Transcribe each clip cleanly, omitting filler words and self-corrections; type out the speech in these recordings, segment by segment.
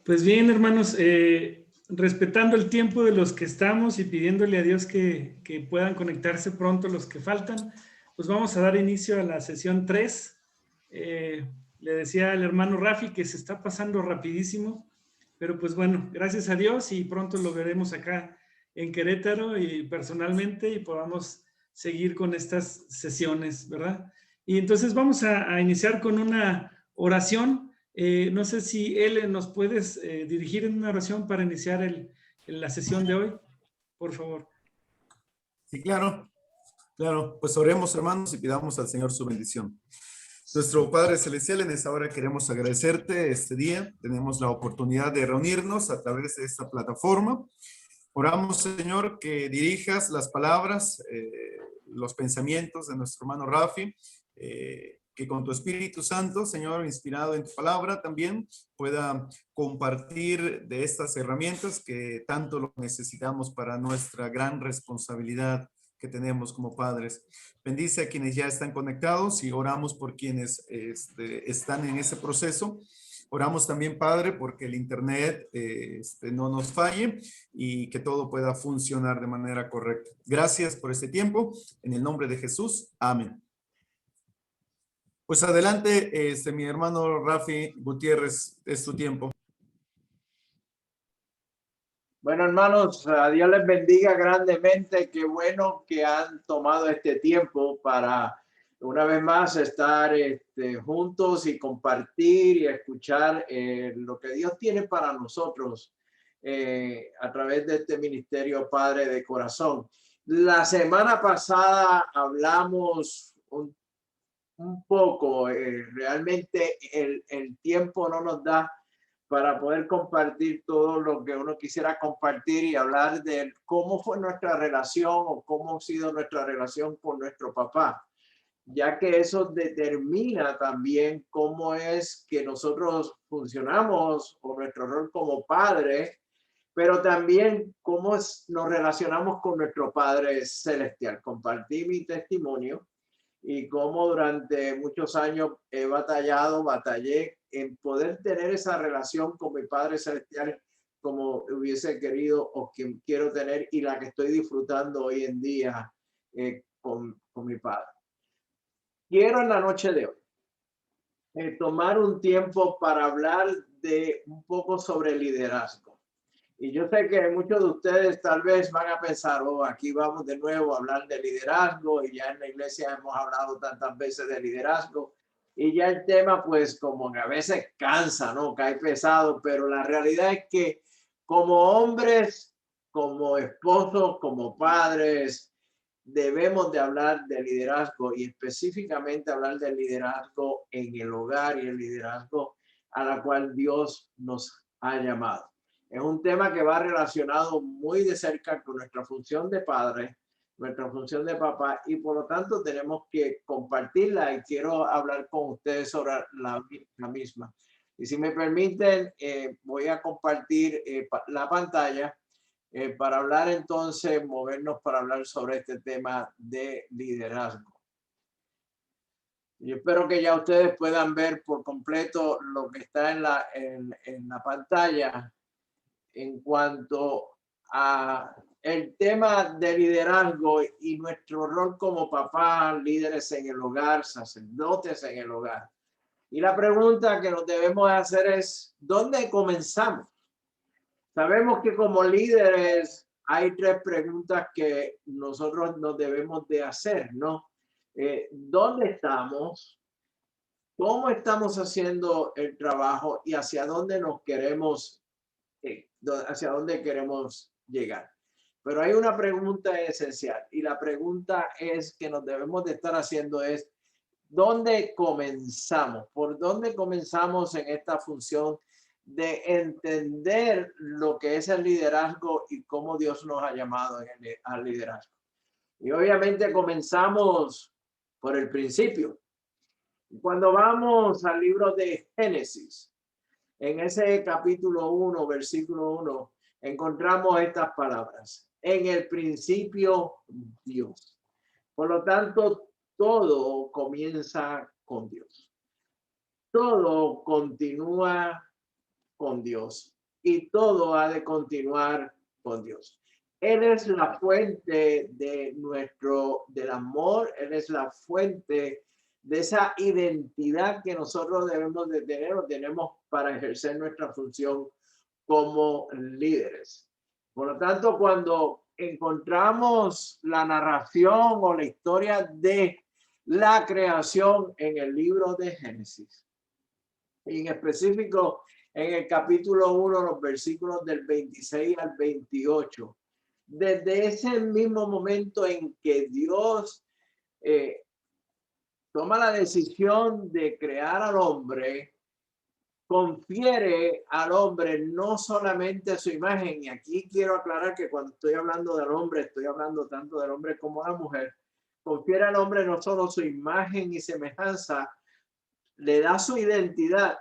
Pues bien, hermanos, respetando el tiempo de los que estamos y pidiéndole a Dios que puedan conectarse pronto los que faltan, pues vamos a dar inicio a la sesión 3. Le decía al hermano Rafi que se está pasando rapidísimo, pero pues bueno, gracias a Dios y pronto lo veremos acá en Querétaro y personalmente y podamos seguir con estas sesiones, ¿verdad? Y entonces vamos a iniciar con una oración. No sé si él nos puedes dirigir en una oración para iniciar la sesión de hoy, por favor. Sí, claro, claro. Pues oremos, hermanos, y pidamos al Señor su bendición. Nuestro Padre Celestial, en esta hora queremos agradecerte este día. Tenemos la oportunidad de reunirnos a través de esta plataforma. Oramos, Señor, que dirijas las palabras, los pensamientos de nuestro hermano Rafi, que con tu Espíritu Santo, Señor, inspirado en tu palabra, también pueda compartir de estas herramientas que tanto lo necesitamos para nuestra gran responsabilidad que tenemos como padres. Bendice a quienes ya están conectados y oramos por quienes están en ese proceso. Oramos también, Padre, porque el Internet no nos falle y que todo pueda funcionar de manera correcta. Gracias por este tiempo. En el nombre de Jesús. Amén. Pues adelante, mi hermano Rafi Gutiérrez, es tu tiempo. Bueno, hermanos, a Dios les bendiga grandemente. Qué bueno que han tomado este tiempo para una vez más estar juntos y compartir y escuchar lo que Dios tiene para nosotros a través de este ministerio Padre de Corazón. La semana pasada hablamos un poco, realmente el tiempo no nos da para poder compartir todo lo que uno quisiera compartir y hablar de cómo fue nuestra relación o cómo ha sido nuestra relación con nuestro papá, ya que eso determina también cómo es que nosotros funcionamos o nuestro rol como padre, pero también cómo nos relacionamos con nuestro Padre Celestial. Compartí mi testimonio y cómo durante muchos años batallé en poder tener esa relación con mi Padre Celestial como hubiese querido o que quiero tener y la que estoy disfrutando hoy en día con mi Padre. Quiero en la noche de hoy tomar un tiempo para hablar de un poco sobre liderazgo. Y yo sé que muchos de ustedes tal vez van a pensar, oh, aquí vamos de nuevo a hablar de liderazgo y ya en la iglesia hemos hablado tantas veces de liderazgo y ya el tema pues como que a veces cansa, ¿no? Cae pesado, pero la realidad es que como hombres, como esposos, como padres, debemos de hablar de liderazgo y específicamente hablar del liderazgo en el hogar y el liderazgo a la cual Dios nos ha llamado. Es un tema que va relacionado muy de cerca con nuestra función de padre, nuestra función de papá, y por lo tanto tenemos que compartirla y quiero hablar con ustedes sobre la misma. Y si me permiten, voy a compartir la pantalla para hablar entonces, movernos para hablar sobre este tema de liderazgo. Yo espero que ya ustedes puedan ver por completo lo que está en la pantalla. En cuanto a el tema de liderazgo y nuestro rol como papá, líderes en el hogar, sacerdotes en el hogar. Y la pregunta que nos debemos hacer es, ¿dónde comenzamos? Sabemos que como líderes hay tres preguntas que nosotros nos debemos de hacer, ¿no? ¿Dónde estamos? ¿Cómo estamos haciendo el trabajo? ¿Y hacia dónde nos queremos hacia dónde queremos llegar? Pero hay una pregunta esencial y la pregunta es que nos debemos de estar haciendo es ¿dónde comenzamos? ¿Por dónde comenzamos en esta función de entender lo que es el liderazgo y cómo Dios nos ha llamado al liderazgo? Y obviamente comenzamos por el principio. Cuando vamos al libro de Génesis, en ese capítulo 1, versículo 1, encontramos estas palabras. En el principio, Dios. Por lo tanto, todo comienza con Dios. Todo continúa con Dios y todo ha de continuar con Dios. Él es la fuente del amor, Él es la fuente de esa identidad que nosotros debemos de tener o tenemos para ejercer nuestra función como líderes. Por lo tanto, cuando encontramos la narración o la historia de la creación en el libro de Génesis, en específico en el capítulo 1, los versículos del 26 al 28, desde ese mismo momento en que Dios toma la decisión de crear al hombre, confiere al hombre no solamente su imagen, y aquí quiero aclarar que cuando estoy hablando del hombre, estoy hablando tanto del hombre como de la mujer, confiere al hombre no solo su imagen y semejanza, le da su identidad,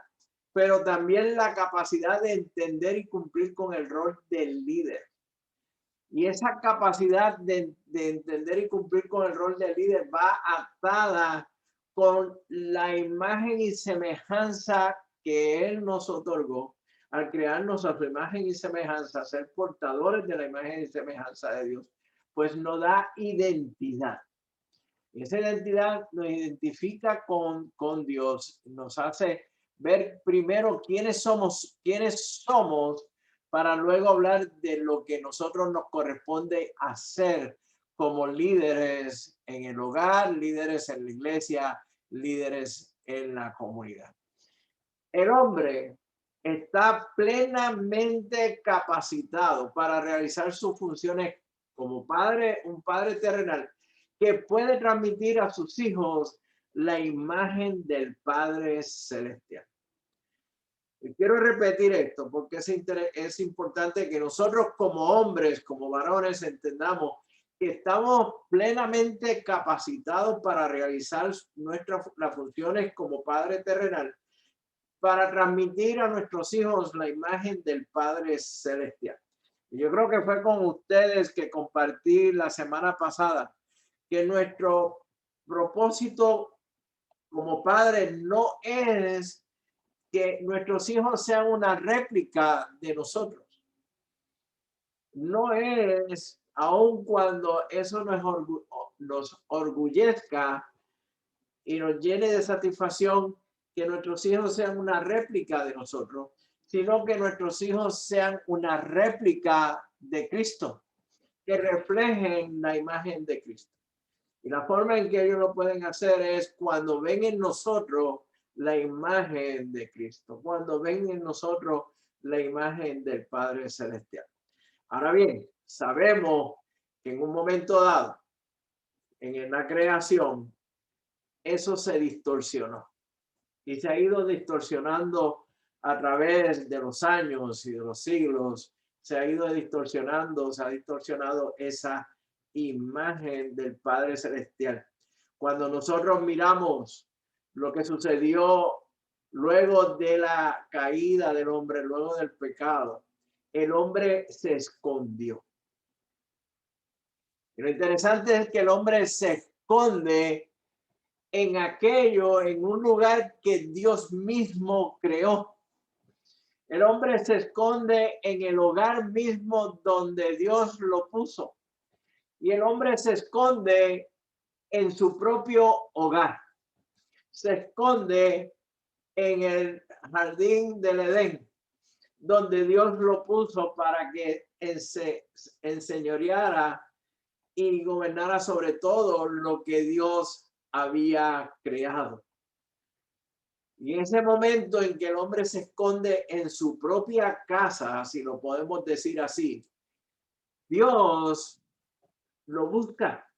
pero también la capacidad de entender y cumplir con el rol del líder. Y esa capacidad de entender y cumplir con el rol del líder va atada con la imagen y semejanza que Él nos otorgó al crearnos a su imagen y semejanza, ser portadores de la imagen y semejanza de Dios, pues nos da identidad. Y esa identidad nos identifica con Dios, nos hace ver primero quiénes somos, para luego hablar de lo que nosotros nos corresponde hacer como líderes en el hogar, líderes en la iglesia, líderes en la comunidad. El hombre está plenamente capacitado para realizar sus funciones como padre, un padre terrenal, que puede transmitir a sus hijos la imagen del Padre Celestial. Y quiero repetir esto porque es importante que nosotros como hombres, como varones, entendamos que estamos plenamente capacitados para realizar las funciones como Padre terrenal, para transmitir a nuestros hijos la imagen del Padre Celestial. Y yo creo que fue con ustedes que compartí la semana pasada que nuestro propósito como padre no es que nuestros hijos sean una réplica de nosotros. No es, aun cuando eso nos orgullezca y nos llene de satisfacción, que nuestros hijos sean una réplica de nosotros, sino que nuestros hijos sean una réplica de Cristo, que reflejen la imagen de Cristo. Y la forma en que ellos lo pueden hacer es cuando ven en nosotros la imagen de Cristo, cuando ven en nosotros la imagen del Padre Celestial. Ahora bien, sabemos que en un momento dado, en la creación, eso se distorsionó y se ha ido distorsionando a través de los años y de los siglos. Se ha ido distorsionando, se ha distorsionado esa imagen del Padre Celestial. Cuando nosotros miramos lo que sucedió luego de la caída del hombre, luego del pecado, el hombre se escondió. Y lo interesante es que el hombre se esconde en un lugar que Dios mismo creó. El hombre se esconde en el hogar mismo donde Dios lo puso. Y el hombre se esconde en su propio hogar. Se esconde en el jardín del Edén, donde Dios lo puso para que se enseñoreara y gobernara sobre todo lo que Dios había creado. Y en ese momento en que el hombre se esconde en su propia casa, si lo podemos decir así, Dios lo busca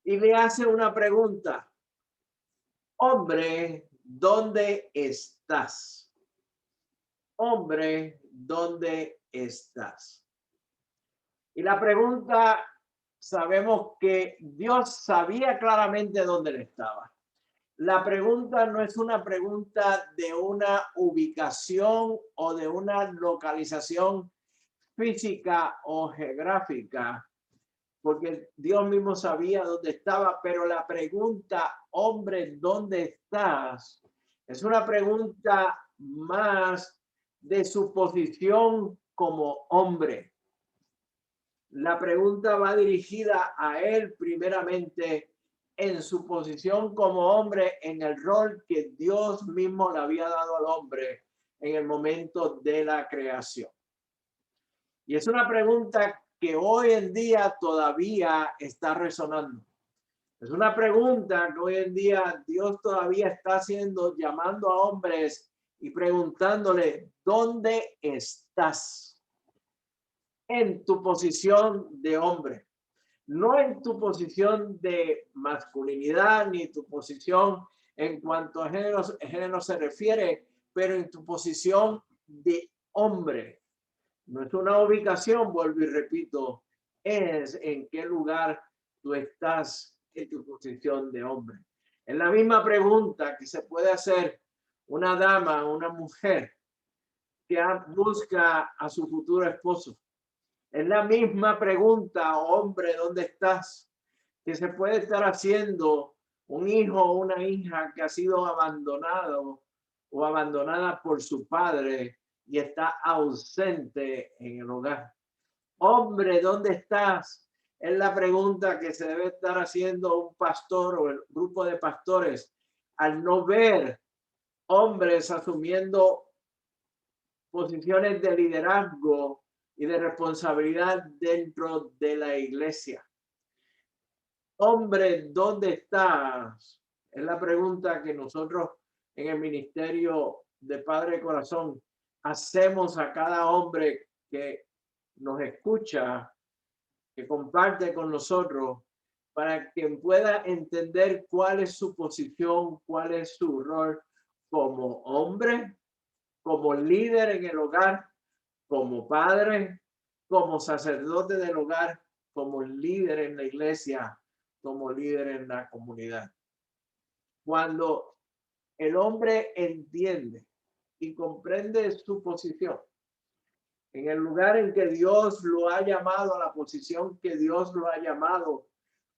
y le hace una pregunta: hombre, ¿dónde estás? Hombre, ¿dónde estás? Y la pregunta, sabemos que Dios sabía claramente dónde él estaba. La pregunta no es una pregunta de una ubicación o de una localización física o geográfica, porque Dios mismo sabía dónde estaba, pero la pregunta, hombre, ¿dónde estás?, es una pregunta más de su posición como hombre. La pregunta va dirigida a él primeramente en su posición como hombre, en el rol que Dios mismo le había dado al hombre en el momento de la creación. Y es una pregunta que hoy en día todavía está resonando. Es una pregunta que hoy en día Dios todavía está haciendo, llamando a hombres y preguntándole, ¿dónde estás? En tu posición de hombre, no en tu posición de masculinidad ni tu posición en cuanto a género se refiere, pero en tu posición de hombre. No es una ubicación, vuelvo y repito, es en qué lugar tú estás en tu posición de hombre. Es la misma pregunta que se puede hacer una dama, una mujer que busca a su futuro esposo. Es la misma pregunta, hombre, ¿dónde estás? Que se puede estar haciendo un hijo o una hija que ha sido abandonado o abandonada por su padre y está ausente en el hogar. Hombre, ¿dónde estás? Es la pregunta que se debe estar haciendo un pastor o el grupo de pastores al no ver hombres asumiendo posiciones de liderazgo y de responsabilidad dentro de la iglesia. Hombre, ¿dónde estás? Es la pregunta que nosotros en el ministerio de Padre Corazón hacemos a cada hombre que nos escucha, que comparte con nosotros, para que pueda entender cuál es su posición, cuál es su rol como hombre, como líder en el hogar, como padre, como sacerdote del hogar, como líder en la iglesia, como líder en la comunidad. Cuando el hombre entiende y comprende su posición, en el lugar en que Dios lo ha llamado, a la posición que Dios lo ha llamado,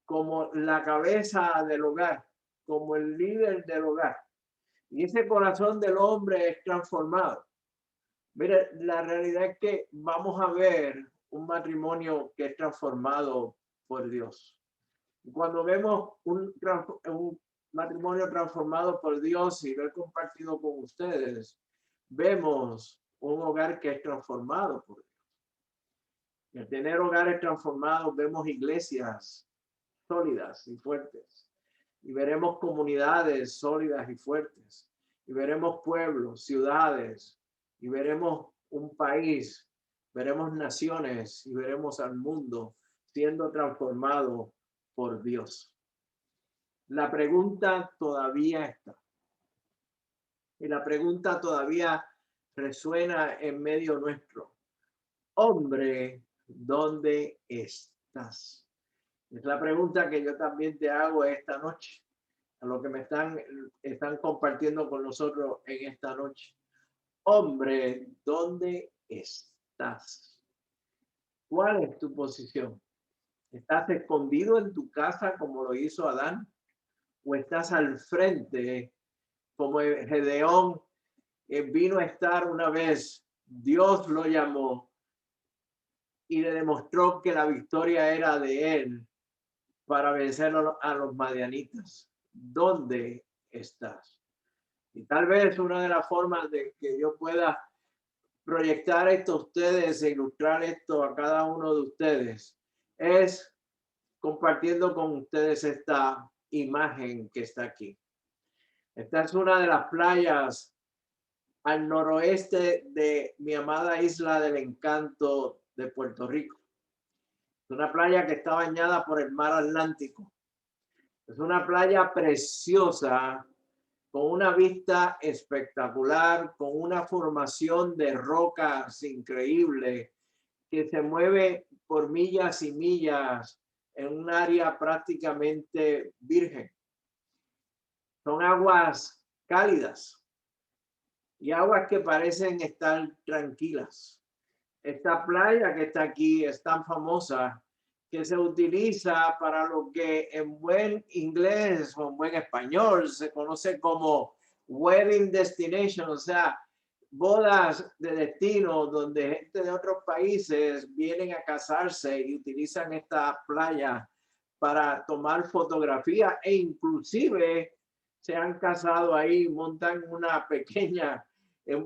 como la cabeza del hogar, como el líder del hogar, y ese corazón del hombre es transformado. Mire, la realidad es que vamos a ver un matrimonio que es transformado por Dios. Cuando vemos un matrimonio transformado por Dios y lo he compartido con ustedes, vemos un hogar que es transformado por Dios. Y al tener hogares transformados, vemos iglesias sólidas y fuertes. Y veremos comunidades sólidas y fuertes. Y veremos pueblos, ciudades. Y veremos un país. Veremos naciones y veremos al mundo siendo transformado por Dios. La pregunta todavía está. Y la pregunta todavía resuena en medio nuestro. Hombre, ¿dónde estás? Es la pregunta que yo también te hago esta noche, a lo que me están compartiendo con nosotros en esta noche. Hombre, ¿dónde estás? ¿Cuál es tu posición? ¿Estás escondido en tu casa como lo hizo Adán? ¿O estás al frente como Gedeón vino a estar una vez? Dios lo llamó y le demostró que la victoria era de él para vencer a los madianitas. ¿Dónde estás? Y tal vez una de las formas de que yo pueda proyectar esto a ustedes e ilustrar esto a cada uno de ustedes es compartiendo con ustedes esta imagen que está aquí. Esta es una de las playas al noroeste de mi amada isla del encanto de Puerto Rico. Es una playa que está bañada por el mar Atlántico. Es una playa preciosa, con una vista espectacular, con una formación de rocas increíble que se mueve por millas y millas en un área prácticamente virgen. Son aguas cálidas y aguas que parecen estar tranquilas. Esta playa que está aquí es tan famosa que se utiliza para lo que en buen inglés o en buen español se conoce como wedding destination, o sea, bodas de destino donde gente de otros países vienen a casarse y utilizan esta playa para tomar fotografías e inclusive se han casado ahí, montan un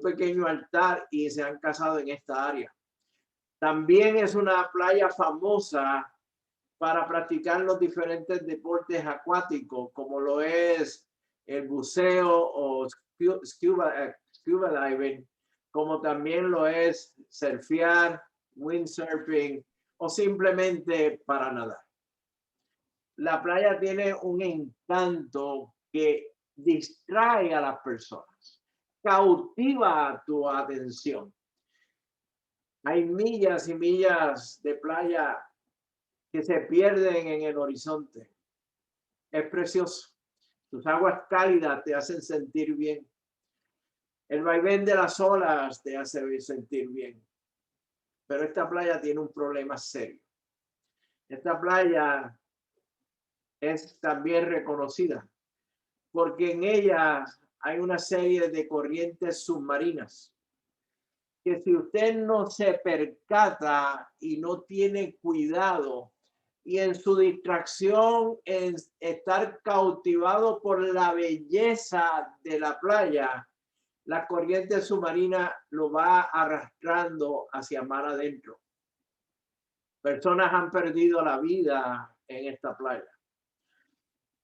pequeño altar y se han casado en esta área. También es una playa famosa para practicar los diferentes deportes acuáticos, como lo es el buceo o scuba diving, como también lo es surfear, windsurfing o simplemente para nadar. La playa tiene un encanto que distrae a las personas, cautiva tu atención. Hay millas y millas de playa que se pierden en el horizonte. Es precioso. Tus aguas cálidas te hacen sentir bien. El vaivén de las olas te hace sentir bien. Pero esta playa tiene un problema serio. Esta playa es también reconocida porque en ella hay una serie de corrientes submarinas que si usted no se percata y no tiene cuidado y en su distracción en estar cautivado por la belleza de la playa, la corriente submarina lo va arrastrando hacia mar adentro. Personas han perdido la vida en esta playa.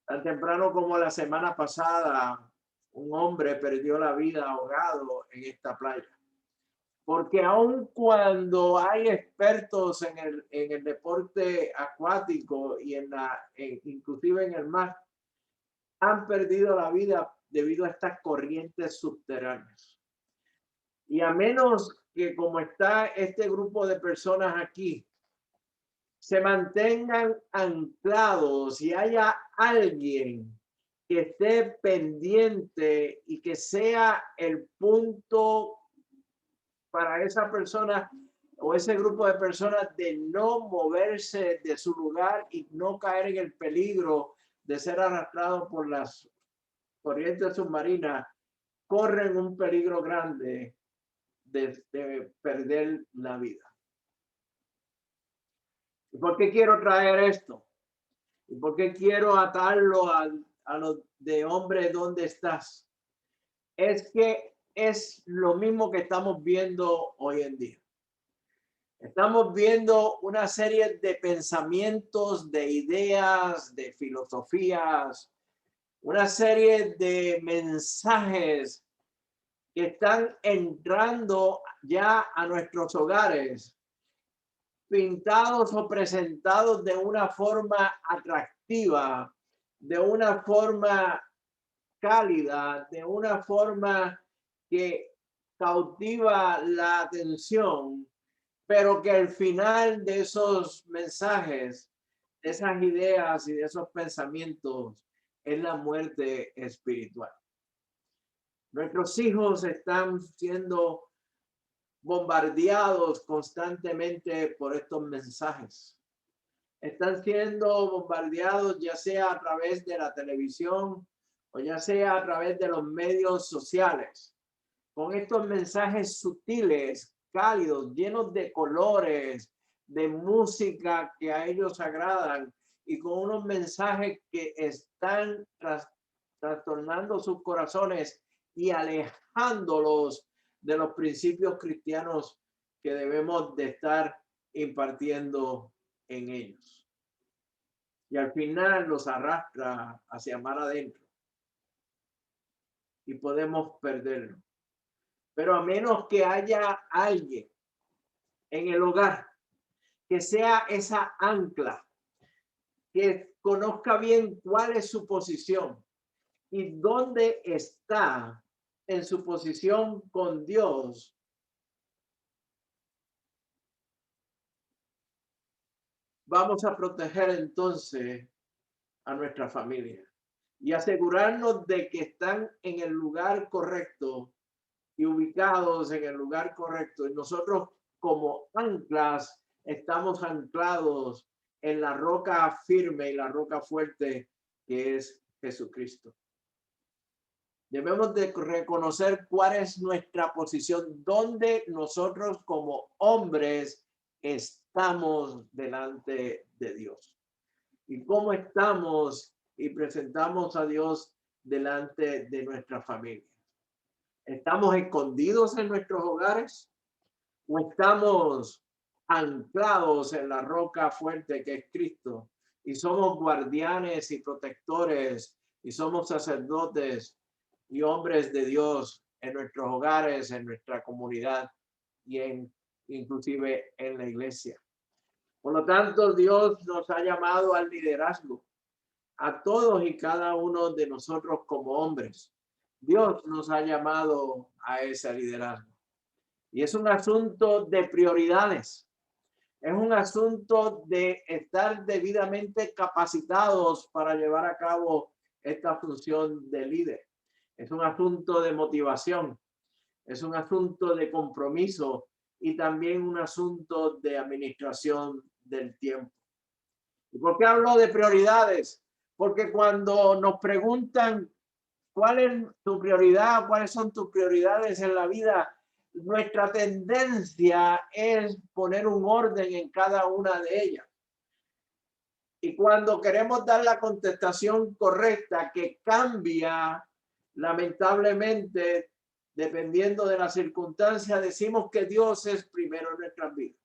Tan temprano como la semana pasada, un hombre perdió la vida ahogado en esta playa. Porque aun cuando hay expertos en el deporte acuático y inclusive en el mar, han perdido la vida debido a estas corrientes subterráneas. Y a menos que como está este grupo de personas aquí, se mantengan anclados y haya alguien que esté pendiente y que sea el punto para esa persona o ese grupo de personas de no moverse de su lugar y no caer en el peligro de ser arrastrado por las corrientes submarinas, corren un peligro grande de perder la vida. ¿Y por qué quiero traer esto? ¿Y por qué quiero atarlo a lo de hombre, ¿dónde estás? Es que es lo mismo que estamos viendo hoy en día. Estamos viendo una serie de pensamientos, de ideas, de filosofías, una serie de mensajes que están entrando ya a nuestros hogares, pintados o presentados de una forma atractiva, de una forma cálida, de una forma que cautiva la atención, pero que al final de esos mensajes, de esas ideas y de esos pensamientos es la muerte espiritual. Nuestros hijos están siendo bombardeados constantemente por estos mensajes. Están siendo bombardeados ya sea a través de la televisión o ya sea a través de los medios sociales, con estos mensajes sutiles, cálidos, llenos de colores, de música que a ellos agradan y con unos mensajes que están trastornando sus corazones y alejándolos de los principios cristianos que debemos de estar impartiendo en ellos. Y al final los arrastra hacia mar adentro y podemos perderlo. Pero a menos que haya alguien en el hogar que sea esa ancla, que conozca bien cuál es su posición y dónde está en su posición con Dios, vamos a proteger entonces a nuestra familia y asegurarnos de que están en el lugar correcto y ubicados en el lugar correcto. Y nosotros como anclas estamos anclados en la roca firme y la roca fuerte que es Jesucristo. Debemos de reconocer cuál es nuestra posición, dónde nosotros como hombres estamos delante de Dios y cómo estamos y presentamos a Dios delante de nuestra familia. ¿Estamos escondidos en nuestros hogares o estamos anclados en la roca fuerte que es Cristo y somos guardianes y protectores y somos sacerdotes y hombres de Dios en nuestros hogares, en nuestra comunidad y inclusive en la iglesia? Por lo tanto, Dios nos ha llamado al liderazgo, a todos y cada uno de nosotros como hombres. Dios nos ha llamado a ese liderazgo. Y es un asunto de prioridades. Es un asunto de estar debidamente capacitados para llevar a cabo esta función de líder. Es un asunto de motivación. Es un asunto de compromiso y también un asunto de administración del tiempo. ¿Y por qué hablo de prioridades? Porque cuando nos preguntan cuál es tu prioridad, cuáles son tus prioridades en la vida, nuestra tendencia es poner un orden en cada una de ellas. Y cuando queremos dar la contestación correcta, que cambia lamentablemente dependiendo de la circunstancia, decimos que Dios es primero en nuestras vidas.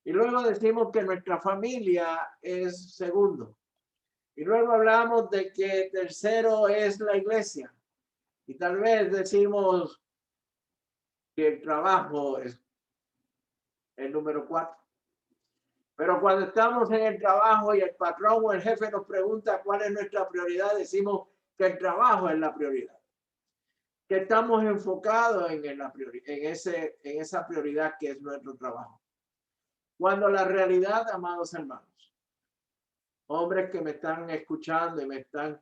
Y luego decimos que nuestra familia es segundo. Y luego hablamos de que tercero es la iglesia. Y tal vez decimos que el trabajo es el número 4. Pero cuando estamos en el trabajo y el patrón o el jefe nos pregunta cuál es nuestra prioridad, decimos que el trabajo es la prioridad. Que estamos enfocados en esa prioridad que es nuestro trabajo. Cuando la realidad, amados hermanos, hombres que me están escuchando y me están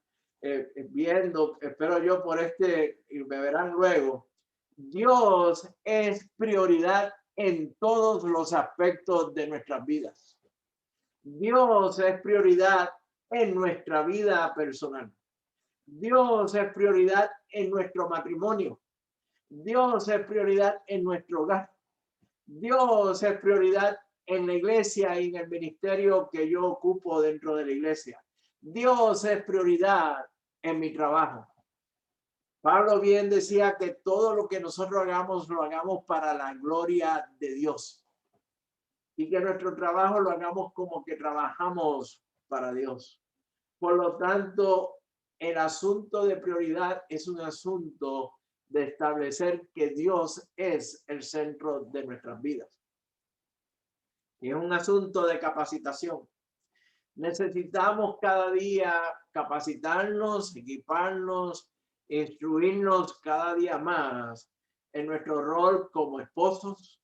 viendo, espero yo por y me verán luego, Dios es prioridad en todos los aspectos de nuestras vidas. Dios es prioridad en nuestra vida personal. Dios es prioridad en nuestro matrimonio. Dios es prioridad en nuestro hogar. Dios es prioridad en la iglesia y en el ministerio que yo ocupo dentro de la iglesia. Dios es prioridad en mi trabajo. Pablo bien decía que todo lo que nosotros hagamos, lo hagamos para la gloria de Dios. Y que nuestro trabajo lo hagamos como que trabajamos para Dios. Por lo tanto, el asunto de prioridad es un asunto de establecer que Dios es el centro de nuestras vidas. Y es un asunto de capacitación. Necesitamos cada día capacitarnos, equiparnos, instruirnos cada día más en nuestro rol como esposos,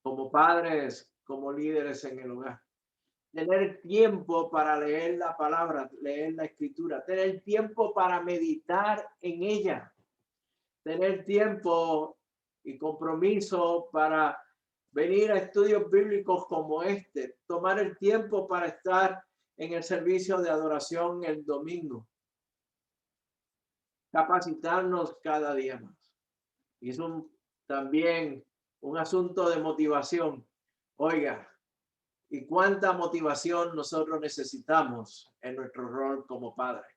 como padres, como líderes en el hogar. Tener tiempo para leer la palabra, leer la escritura, tener tiempo para meditar en ella, tener tiempo y compromiso para venir a estudios bíblicos como este, tomar el tiempo para estar en el servicio de adoración el domingo, capacitarnos cada día más. Y es también un asunto de motivación. Oiga, ¿y cuánta motivación nosotros necesitamos en nuestro rol como padre?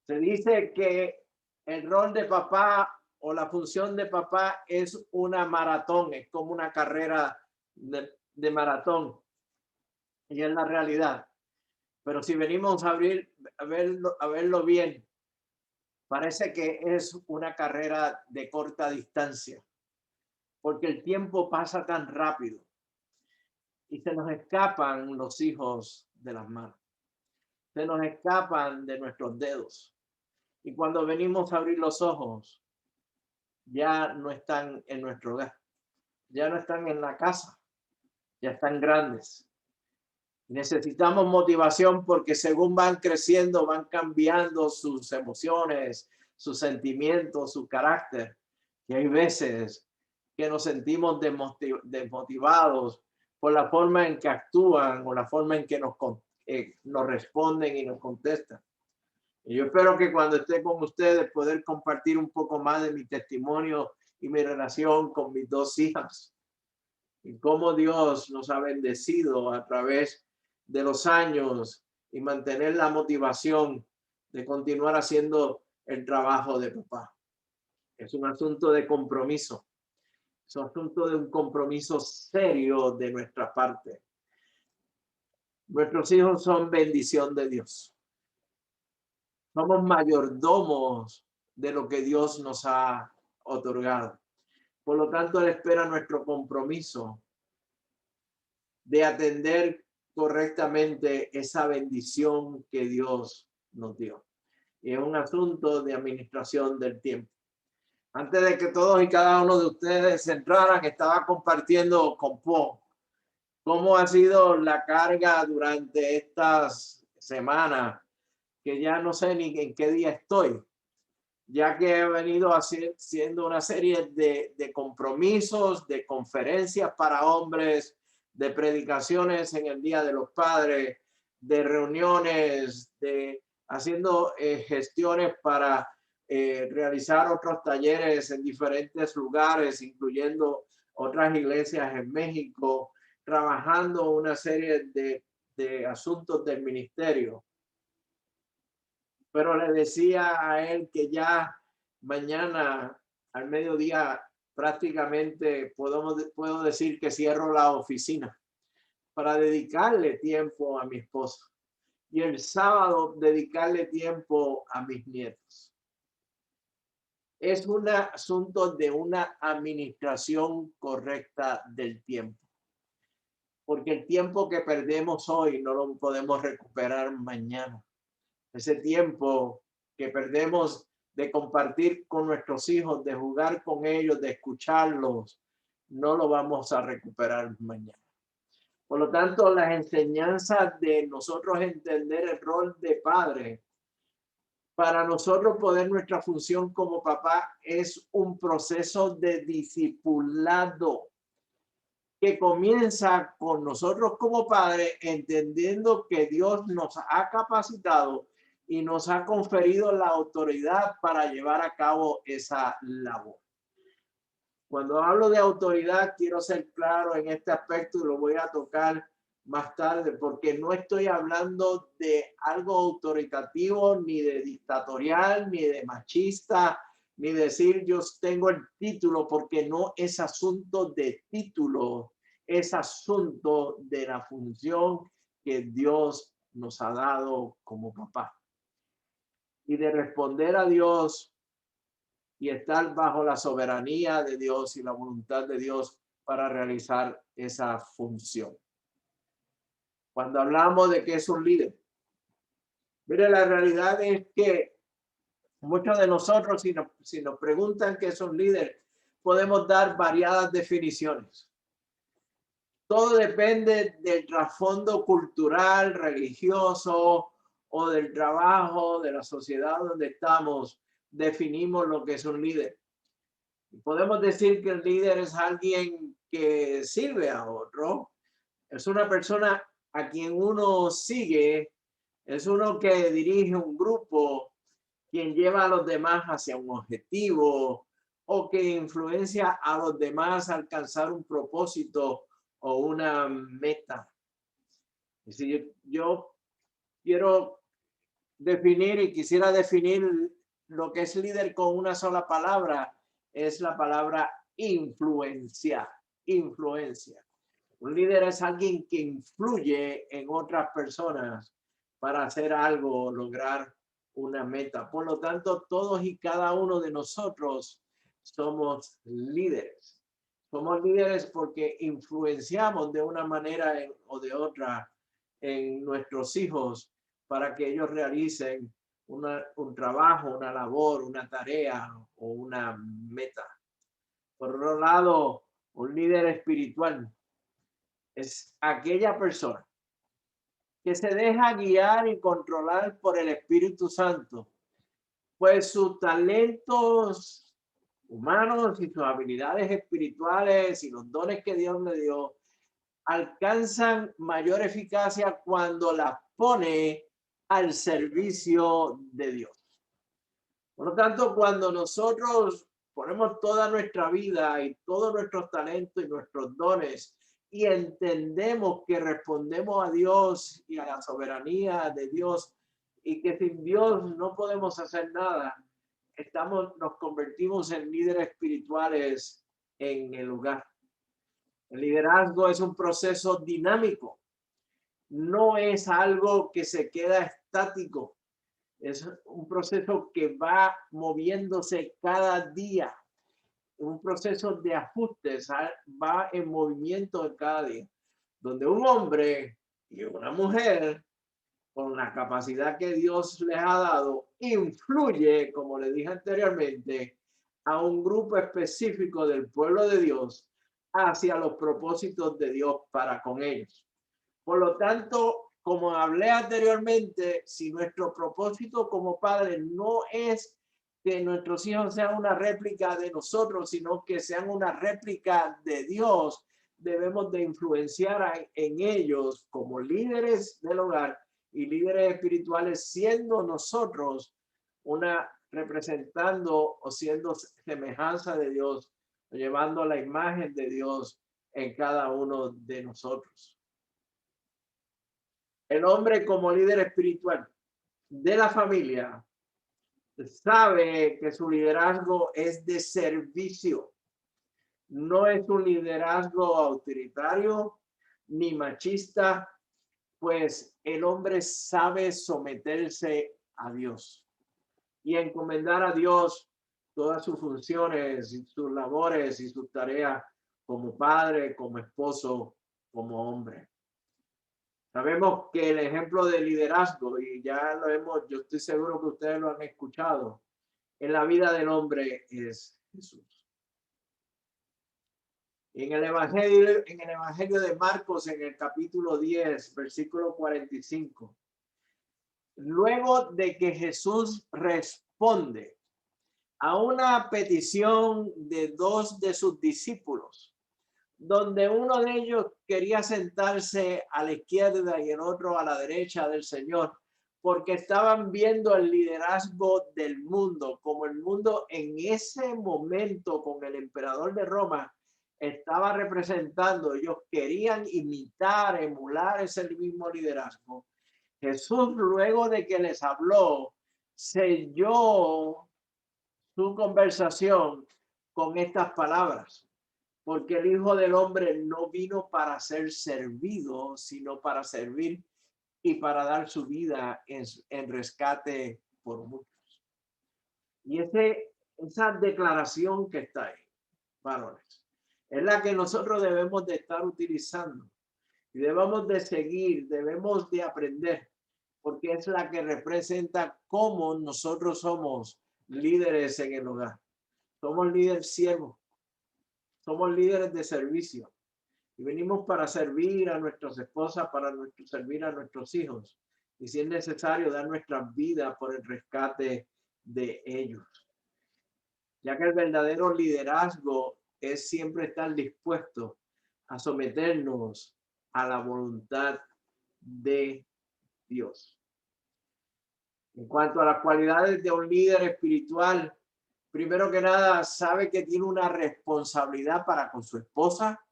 Se dice que el rol de papá o la función de papá es una maratón, es como una carrera de maratón. Y es la realidad. Pero si venimos a verlo bien, parece que es una carrera de corta distancia, porque el tiempo pasa tan rápido y se nos escapan los hijos de las manos, se nos escapan de nuestros dedos. Y cuando venimos a abrir los ojos, ya no están en nuestro hogar, ya no están en la casa, ya están grandes. Necesitamos motivación porque según van creciendo, van cambiando sus emociones, sus sentimientos, su carácter. Y hay veces que nos sentimos desmotivados por la forma en que actúan o la forma en que nos responden y nos contestan. Y yo espero que cuando esté con ustedes poder compartir un poco más de mi testimonio y mi relación con mis dos hijas y cómo Dios nos ha bendecido a través de los años y mantener la motivación de continuar haciendo el trabajo de papá. Es un asunto de compromiso. Es un asunto de un compromiso serio de nuestra parte. Nuestros hijos son bendición de Dios. Somos mayordomos de lo que Dios nos ha otorgado. Por lo tanto, Él espera nuestro compromiso de atender correctamente esa bendición que Dios nos dio. Y es un asunto de administración del tiempo. Antes de que todos y cada uno de ustedes entraran, estaba compartiendo con Po cómo ha sido la carga durante estas semanas, que ya no sé ni en qué día estoy, ya que he venido haciendo una serie de compromisos, de conferencias para hombres, de predicaciones en el Día de los Padres, de reuniones, de haciendo gestiones para realizar otros talleres en diferentes lugares, incluyendo otras iglesias en México, trabajando una serie de asuntos del ministerio. Pero le decía a él que ya mañana al mediodía prácticamente puedo decir que cierro la oficina para dedicarle tiempo a mi esposa y el sábado dedicarle tiempo a mis nietos. Es un asunto de una administración correcta del tiempo, porque el tiempo que perdemos hoy no lo podemos recuperar mañana. Ese tiempo que perdemos de compartir con nuestros hijos, de jugar con ellos, de escucharlos, no lo vamos a recuperar mañana. Por lo tanto, las enseñanzas de nosotros entender el rol de padre, para nosotros poder nuestra función como papá es un proceso de discipulado que comienza con nosotros como padres, entendiendo que Dios nos ha capacitado y nos ha conferido la autoridad para llevar a cabo esa labor. Cuando hablo de autoridad, quiero ser claro en este aspecto y lo voy a tocar más tarde, porque no estoy hablando de algo autoritativo, ni de dictatorial, ni de machista, ni decir yo tengo el título, porque no es asunto de título, es asunto de la función que Dios nos ha dado como papá. Y de responder a Dios y estar bajo la soberanía de Dios y la voluntad de Dios para realizar esa función. Cuando hablamos de que es un líder, mire, la realidad es que muchos de nosotros, si nos preguntan qué es un líder, podemos dar variadas definiciones. Todo depende del trasfondo cultural, religioso o del trabajo, de la sociedad donde estamos, definimos lo que es un líder. Podemos decir que el líder es alguien que sirve a otro, es una persona a quien uno sigue, es uno que dirige un grupo, quien lleva a los demás hacia un objetivo o que influencia a los demás a alcanzar un propósito o una meta. Es decir, yo quiero definir y quisiera definir lo que es líder con una sola palabra, es la palabra influencia. Influencia. Un líder es alguien que influye en otras personas para hacer algo, lograr una meta. Por lo tanto, todos y cada uno de nosotros somos líderes. Somos líderes porque influenciamos de una manera o de otra en nuestros hijos para que ellos realicen un trabajo, una labor, una tarea o una meta. Por otro lado, un líder espiritual es aquella persona que se deja guiar y controlar por el Espíritu Santo, pues sus talentos humanos y sus habilidades espirituales y los dones que Dios le dio alcanzan mayor eficacia cuando las pone al servicio de Dios. Por lo tanto, cuando nosotros ponemos toda nuestra vida y todos nuestros talentos y nuestros dones y entendemos que respondemos a Dios y a la soberanía de Dios y que sin Dios no podemos hacer nada, nos convertimos en líderes espirituales en el hogar. El liderazgo es un proceso dinámico, no es algo que se queda estático, es un proceso que va moviéndose cada día, un proceso de ajustes, va en movimiento cada día, donde un hombre y una mujer con la capacidad que Dios les ha dado, influye, como le dije anteriormente, a un grupo específico del pueblo de Dios hacia los propósitos de Dios para con ellos. Por lo tanto, como hablé anteriormente, si nuestro propósito como padres no es que nuestros hijos sean una réplica de nosotros, sino que sean una réplica de Dios, debemos de influenciar en ellos como líderes del hogar y líderes espirituales, siendo nosotros representando o siendo semejanza de Dios, llevando la imagen de Dios en cada uno de nosotros. El hombre como líder espiritual de la familia sabe que su liderazgo es de servicio. No es un liderazgo autoritario ni machista, pues el hombre sabe someterse a Dios y encomendar a Dios todas sus funciones y sus labores y sus tareas como padre, como esposo, como hombre. Sabemos que el ejemplo de liderazgo, y ya lo hemos, yo estoy seguro que ustedes lo han escuchado, en la vida del hombre es Jesús. En el Evangelio de Marcos, en el capítulo 10, versículo 45, luego de que Jesús responde a una petición de dos de sus discípulos, donde uno de ellos quería sentarse a la izquierda y el otro a la derecha del Señor, porque estaban viendo el liderazgo del mundo, como el mundo en ese momento con el emperador de Roma estaba representando, ellos querían imitar, emular ese mismo liderazgo. Jesús, luego de que les habló, selló su conversación con estas palabras, porque el Hijo del Hombre no vino para ser servido, sino para servir y para dar su vida en rescate por muchos. Y esa declaración que está ahí, varones, es la que nosotros debemos de estar utilizando y debemos de seguir, debemos de aprender, porque es la que representa cómo nosotros somos líderes en el hogar. Somos líderes siervos, somos líderes de servicio y venimos para servir a nuestras esposas, para servir a nuestros hijos y si es necesario dar nuestra vida por el rescate de ellos. Ya que el verdadero liderazgo es siempre estar dispuesto a someternos a la voluntad de Dios. En cuanto a las cualidades de un líder espiritual, primero que nada, sabe que tiene una responsabilidad para con su esposa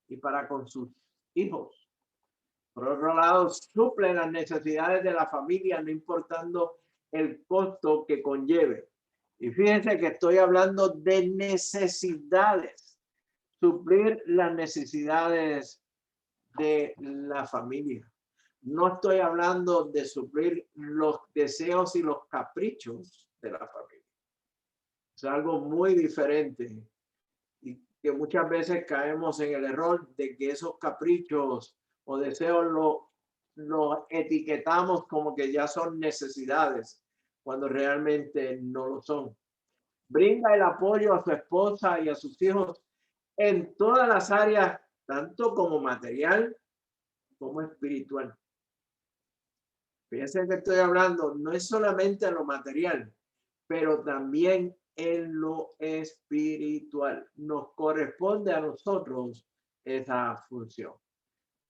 y para con sus hijos. Por otro lado, suple las necesidades de la familia, no importando el costo que conlleve. Y fíjense que estoy hablando de necesidades, suplir las necesidades de la familia. No estoy hablando de suplir los deseos y los caprichos de la familia. Es algo muy diferente y que muchas veces caemos en el error de que esos caprichos o deseos lo etiquetamos como que ya son necesidades, cuando realmente no lo son. Brinda el apoyo a su esposa y a sus hijos en todas las áreas, tanto como material como espiritual. Fíjense que estoy hablando, no es solamente a lo material, pero también en lo espiritual. Nos corresponde a nosotros esa función.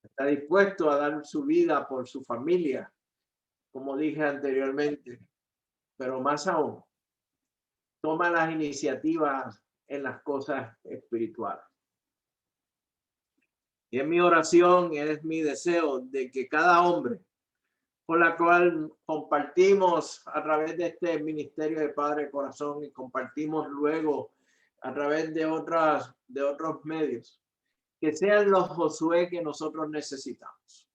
Está dispuesto a dar su vida por su familia, como dije anteriormente, pero más aún, toma las iniciativas en las cosas espirituales. Y es mi oración y es mi deseo de que cada hombre con la cual compartimos a través de este ministerio de Padre Corazón y compartimos luego a través de otros medios, que sean los Josué que nosotros necesitamos.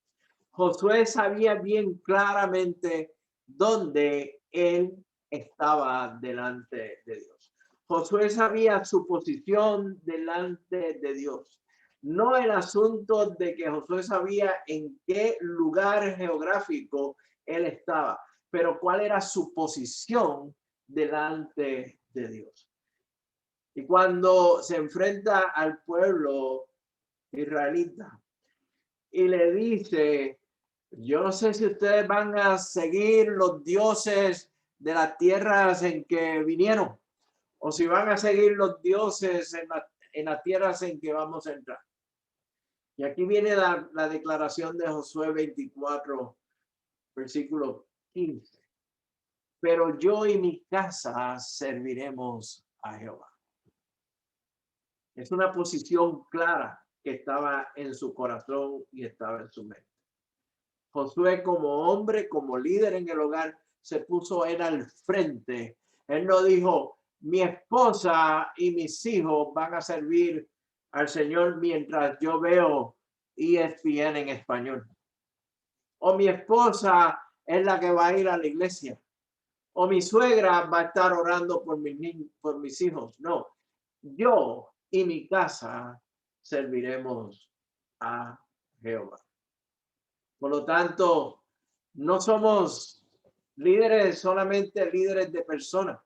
Josué sabía bien claramente dónde él estaba delante de Dios. Josué sabía su posición delante de Dios. No el asunto de que Josué sabía en qué lugar geográfico él estaba, pero cuál era su posición delante de Dios. Y cuando se enfrenta al pueblo israelita y le dice, yo no sé si ustedes van a seguir los dioses de las tierras en que vinieron o si van a seguir los dioses en las tierras en que vamos a entrar. Y aquí viene la declaración de Josué 24, versículo 15. Pero yo y mi casa serviremos a Jehová. Es una posición clara que estaba en su corazón y estaba en su mente. Josué como hombre, como líder en el hogar, se puso él al frente. Él no dijo, mi esposa y mis hijos van a servir al Señor mientras yo veo ESPN en español. O mi esposa es la que va a ir a la iglesia. O mi suegra va a estar orando por mis hijos. No, yo y mi casa serviremos a Jehová. Por lo tanto, no somos líderes, solamente líderes de personas.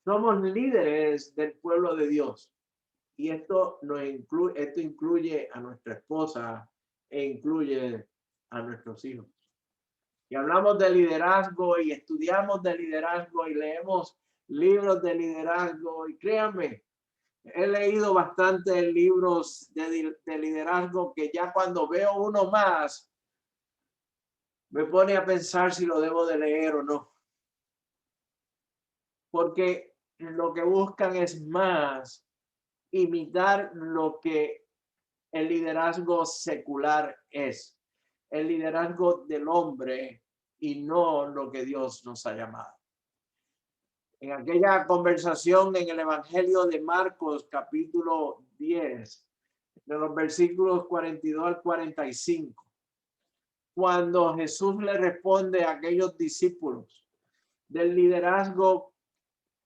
Somos líderes del pueblo de Dios. Y esto incluye a nuestra esposa e incluye a nuestros hijos. Y hablamos de liderazgo y estudiamos de liderazgo y leemos libros de liderazgo. Y créanme, he leído bastantes libros de liderazgo que ya cuando veo uno más, me pone a pensar si lo debo de leer o no. Porque lo que buscan es más imitar lo que el liderazgo secular es. El liderazgo del hombre y no lo que Dios nos ha llamado. En aquella conversación en el Evangelio de Marcos, capítulo 10, de los versículos 42 al 45, cuando Jesús le responde a aquellos discípulos del liderazgo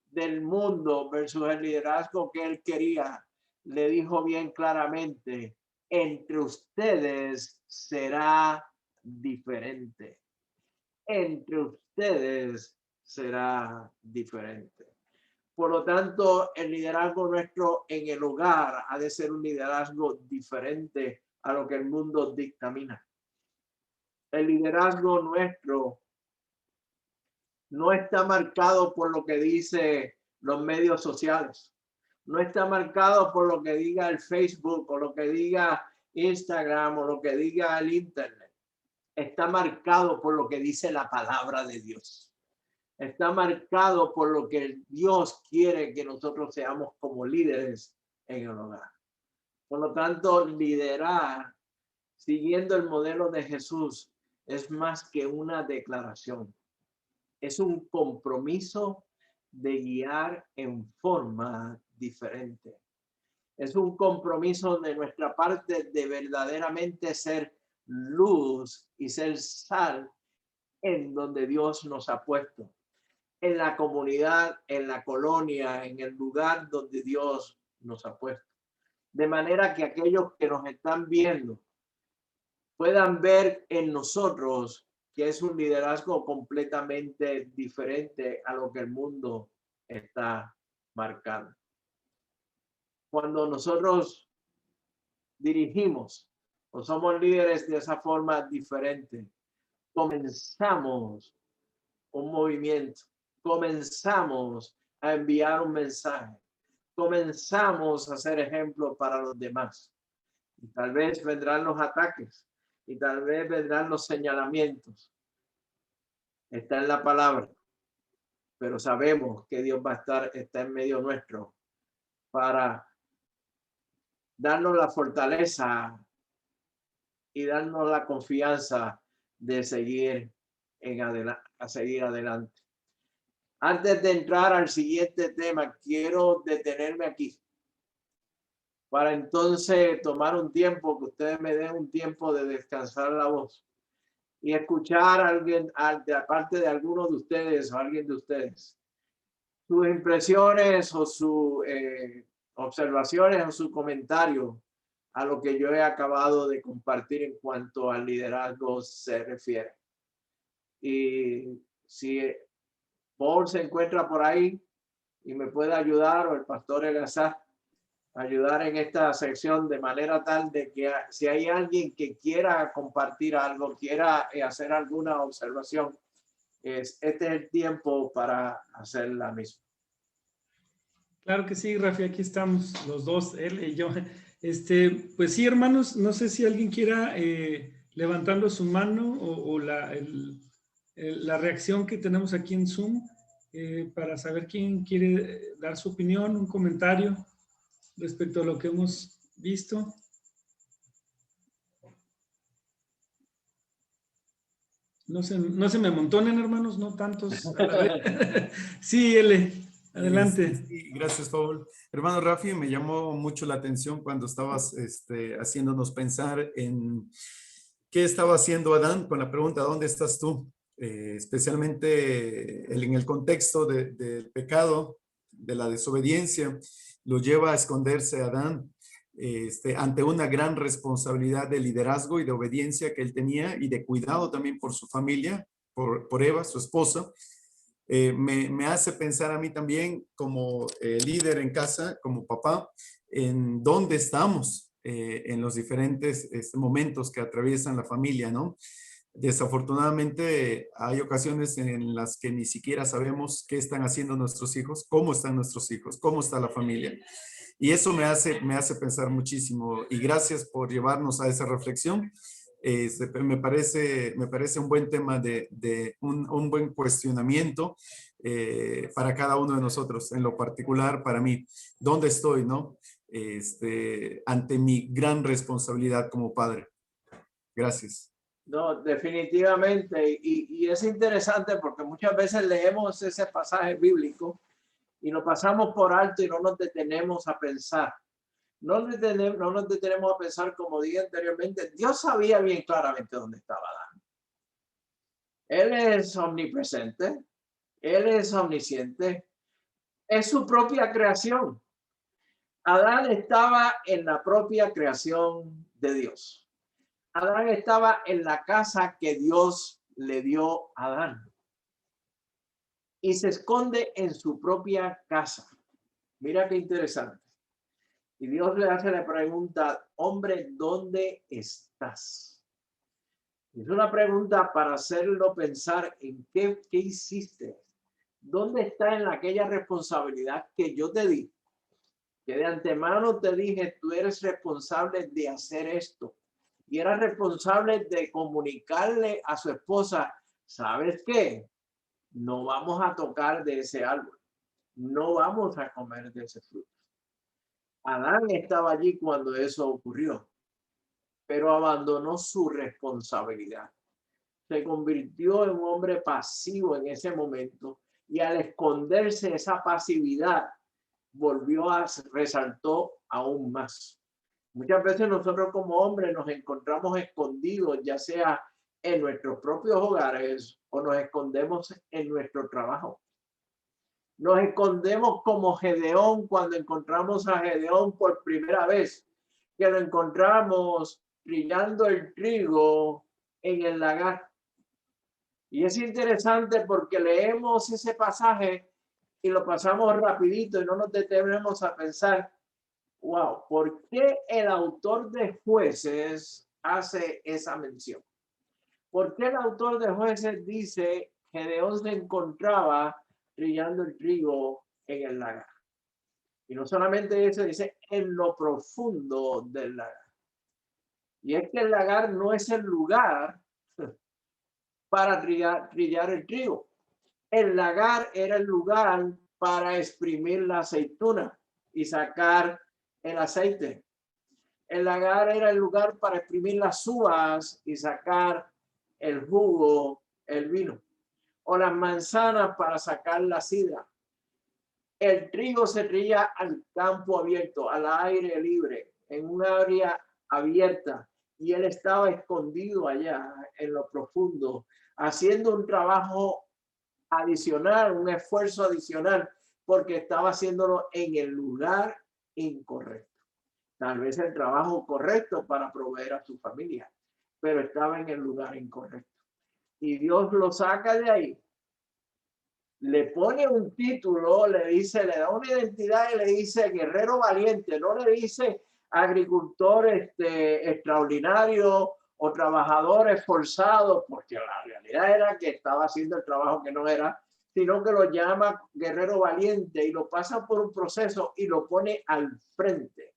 del mundo versus el liderazgo que él quería, le dijo bien claramente, entre ustedes será diferente. Entre ustedes será diferente. Por lo tanto, el liderazgo nuestro en el hogar ha de ser un liderazgo diferente a lo que el mundo dictamina. El liderazgo nuestro no está marcado por lo que dice los medios sociales. No está marcado por lo que diga el Facebook o lo que diga Instagram o lo que diga el Internet. Está marcado por lo que dice la palabra de Dios. Está marcado por lo que Dios quiere que nosotros seamos como líderes en el hogar. Por lo tanto, liderar siguiendo el modelo de Jesús es más que una declaración. Es un compromiso de guiar en forma diferente. Es un compromiso de nuestra parte de verdaderamente ser luz y ser sal en donde Dios nos ha puesto. En la comunidad, en la colonia, en el lugar donde Dios nos ha puesto. De manera que aquellos que nos están viendo puedan ver en nosotros que es un liderazgo completamente diferente a lo que el mundo está marcando. Cuando nosotros dirigimos o somos líderes de esa forma diferente, comenzamos un movimiento, comenzamos a enviar un mensaje, comenzamos a ser ejemplo para los demás. Y tal vez vendrán los ataques y tal vez vendrán los señalamientos. está en la palabra, pero sabemos que Dios está en medio nuestro para darnos la fortaleza y darnos la confianza de seguir a seguir adelante. Antes de entrar al siguiente tema, quiero detenerme aquí para entonces tomar un tiempo, que ustedes me den un tiempo de descansar la voz y escuchar a alguien, aparte de alguno de ustedes o alguien de ustedes, sus impresiones o sus observaciones o su comentario a lo que yo he acabado de compartir en cuanto al liderazgo se refiere. Y si Paul se encuentra por ahí y me puede ayudar, o el pastor Elazar, ayudar en esta sección de manera tal de que si hay alguien que quiera compartir algo, quiera hacer alguna observación, este es el tiempo para hacer la misma. Claro que sí, Rafi, aquí estamos los dos, él y yo. Pues sí, hermanos, no sé si alguien quiera levantando su mano o la reacción que tenemos aquí en Zoom para saber quién quiere dar su opinión, un comentario respecto a lo que hemos visto. No se me amontonen, hermanos, no tantos a la vez. Sí, L, adelante. Sí, gracias, Paul. Hermano Rafi, me llamó mucho la atención cuando estabas haciéndonos pensar en qué estaba haciendo Adán con la pregunta, ¿dónde estás tú? Especialmente en el contexto del pecado, de la desobediencia, lo lleva a esconderse Adán ante una gran responsabilidad de liderazgo y de obediencia que él tenía y de cuidado también por su familia, por Eva, su esposa. Me hace pensar a mí también como líder en casa, como papá, en dónde estamos en los diferentes momentos que atraviesan la familia, ¿no? Desafortunadamente hay ocasiones en las que ni siquiera sabemos qué están haciendo nuestros hijos, cómo están nuestros hijos, cómo está la familia. Y eso me hace pensar muchísimo. Y gracias por llevarnos a esa reflexión. Me parece un buen tema un buen cuestionamiento para cada uno de nosotros, en lo particular para mí. ¿Dónde estoy, no? Ante mi gran responsabilidad como padre. Gracias. No, definitivamente. Y es interesante porque muchas veces leemos ese pasaje bíblico y lo pasamos por alto y no nos detenemos a pensar. No nos detenemos a pensar, como dije anteriormente, Dios sabía bien claramente dónde estaba Adán. Él es omnipresente, Él es omnisciente, es su propia creación. Adán estaba en la propia creación de Dios. Adán estaba en la casa que Dios le dio a Adán. Y se esconde en su propia casa. Mira qué interesante. Y Dios le hace la pregunta, hombre, ¿dónde estás? Es una pregunta para hacerlo pensar en qué hiciste. ¿Dónde está en aquella responsabilidad que yo te di? Que de antemano te dije, tú eres responsable de hacer esto. Y era responsable de comunicarle a su esposa, ¿sabes qué? No vamos a tocar de ese árbol. No vamos a comer de ese fruto. Adán estaba allí cuando eso ocurrió, pero abandonó su responsabilidad. Se convirtió en un hombre pasivo en ese momento y al esconderse esa pasividad, resaltó aún más. Muchas veces nosotros como hombres nos encontramos escondidos, ya sea en nuestros propios hogares o nos escondemos en nuestro trabajo. Nos escondemos como Gedeón cuando encontramos a Gedeón por primera vez, que lo encontramos trillando el trigo en el lagar. Y es interesante porque leemos ese pasaje y lo pasamos rapidito y no nos detenemos a pensar, wow, ¿por qué el autor de Jueces hace esa mención? ¿Por qué el autor de Jueces dice que Gedeón se encontraba trillando el trigo en el lagar? Y no solamente eso, dice en lo profundo del lagar. Y es que el lagar no es el lugar para trillar el trigo. El lagar era el lugar para exprimir la aceituna y sacar el aceite. El lagar era el lugar para exprimir las uvas y sacar el jugo, el vino. O las manzanas para sacar la sidra. El trigo se trilla al campo abierto, al aire libre, en un área abierta. Y él estaba escondido allá en lo profundo, haciendo un trabajo adicional, un esfuerzo adicional, porque estaba haciéndolo en el lugar incorrecto. Tal vez el trabajo correcto para proveer a su familia, pero estaba en el lugar incorrecto. Y Dios lo saca de ahí, le pone un título, le dice, le da una identidad y le dice guerrero valiente, no le dice agricultor extraordinario o trabajador esforzado, porque la realidad era que estaba haciendo el trabajo que no era, sino que lo llama guerrero valiente y lo pasa por un proceso y lo pone al frente,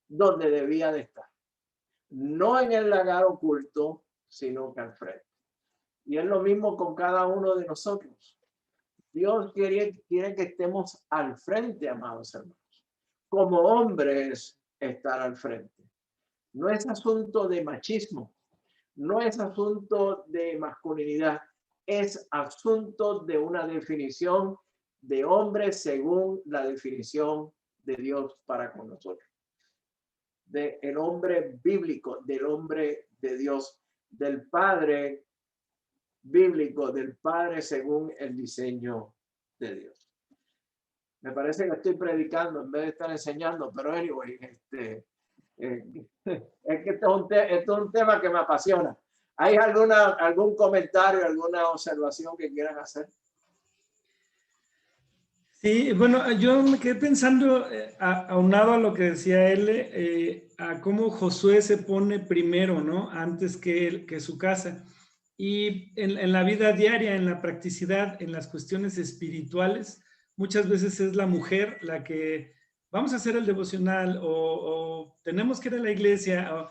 donde debía de estar. No en el lagar oculto, sino que al frente. Y es lo mismo con cada uno de nosotros. Dios quiere que estemos al frente, amados hermanos. Como hombres, estar al frente. No es asunto de machismo, no es asunto de masculinidad, es asunto de una definición de hombre según la definición de Dios para con nosotros. Del hombre bíblico, del hombre de Dios, del Padre bíblico, del Padre según el diseño de Dios. Me parece que estoy predicando en vez de estar enseñando, pero anyway, es que esto es un tema que me apasiona. ¿Hay algún comentario, alguna observación que quieran hacer? Sí, bueno, yo me quedé pensando, aunado a lo que decía él, a cómo Josué se pone primero, ¿no? Antes que su casa. Y en la vida diaria, en la practicidad, en las cuestiones espirituales, muchas veces es la mujer la que vamos a hacer el devocional o tenemos que ir a la iglesia,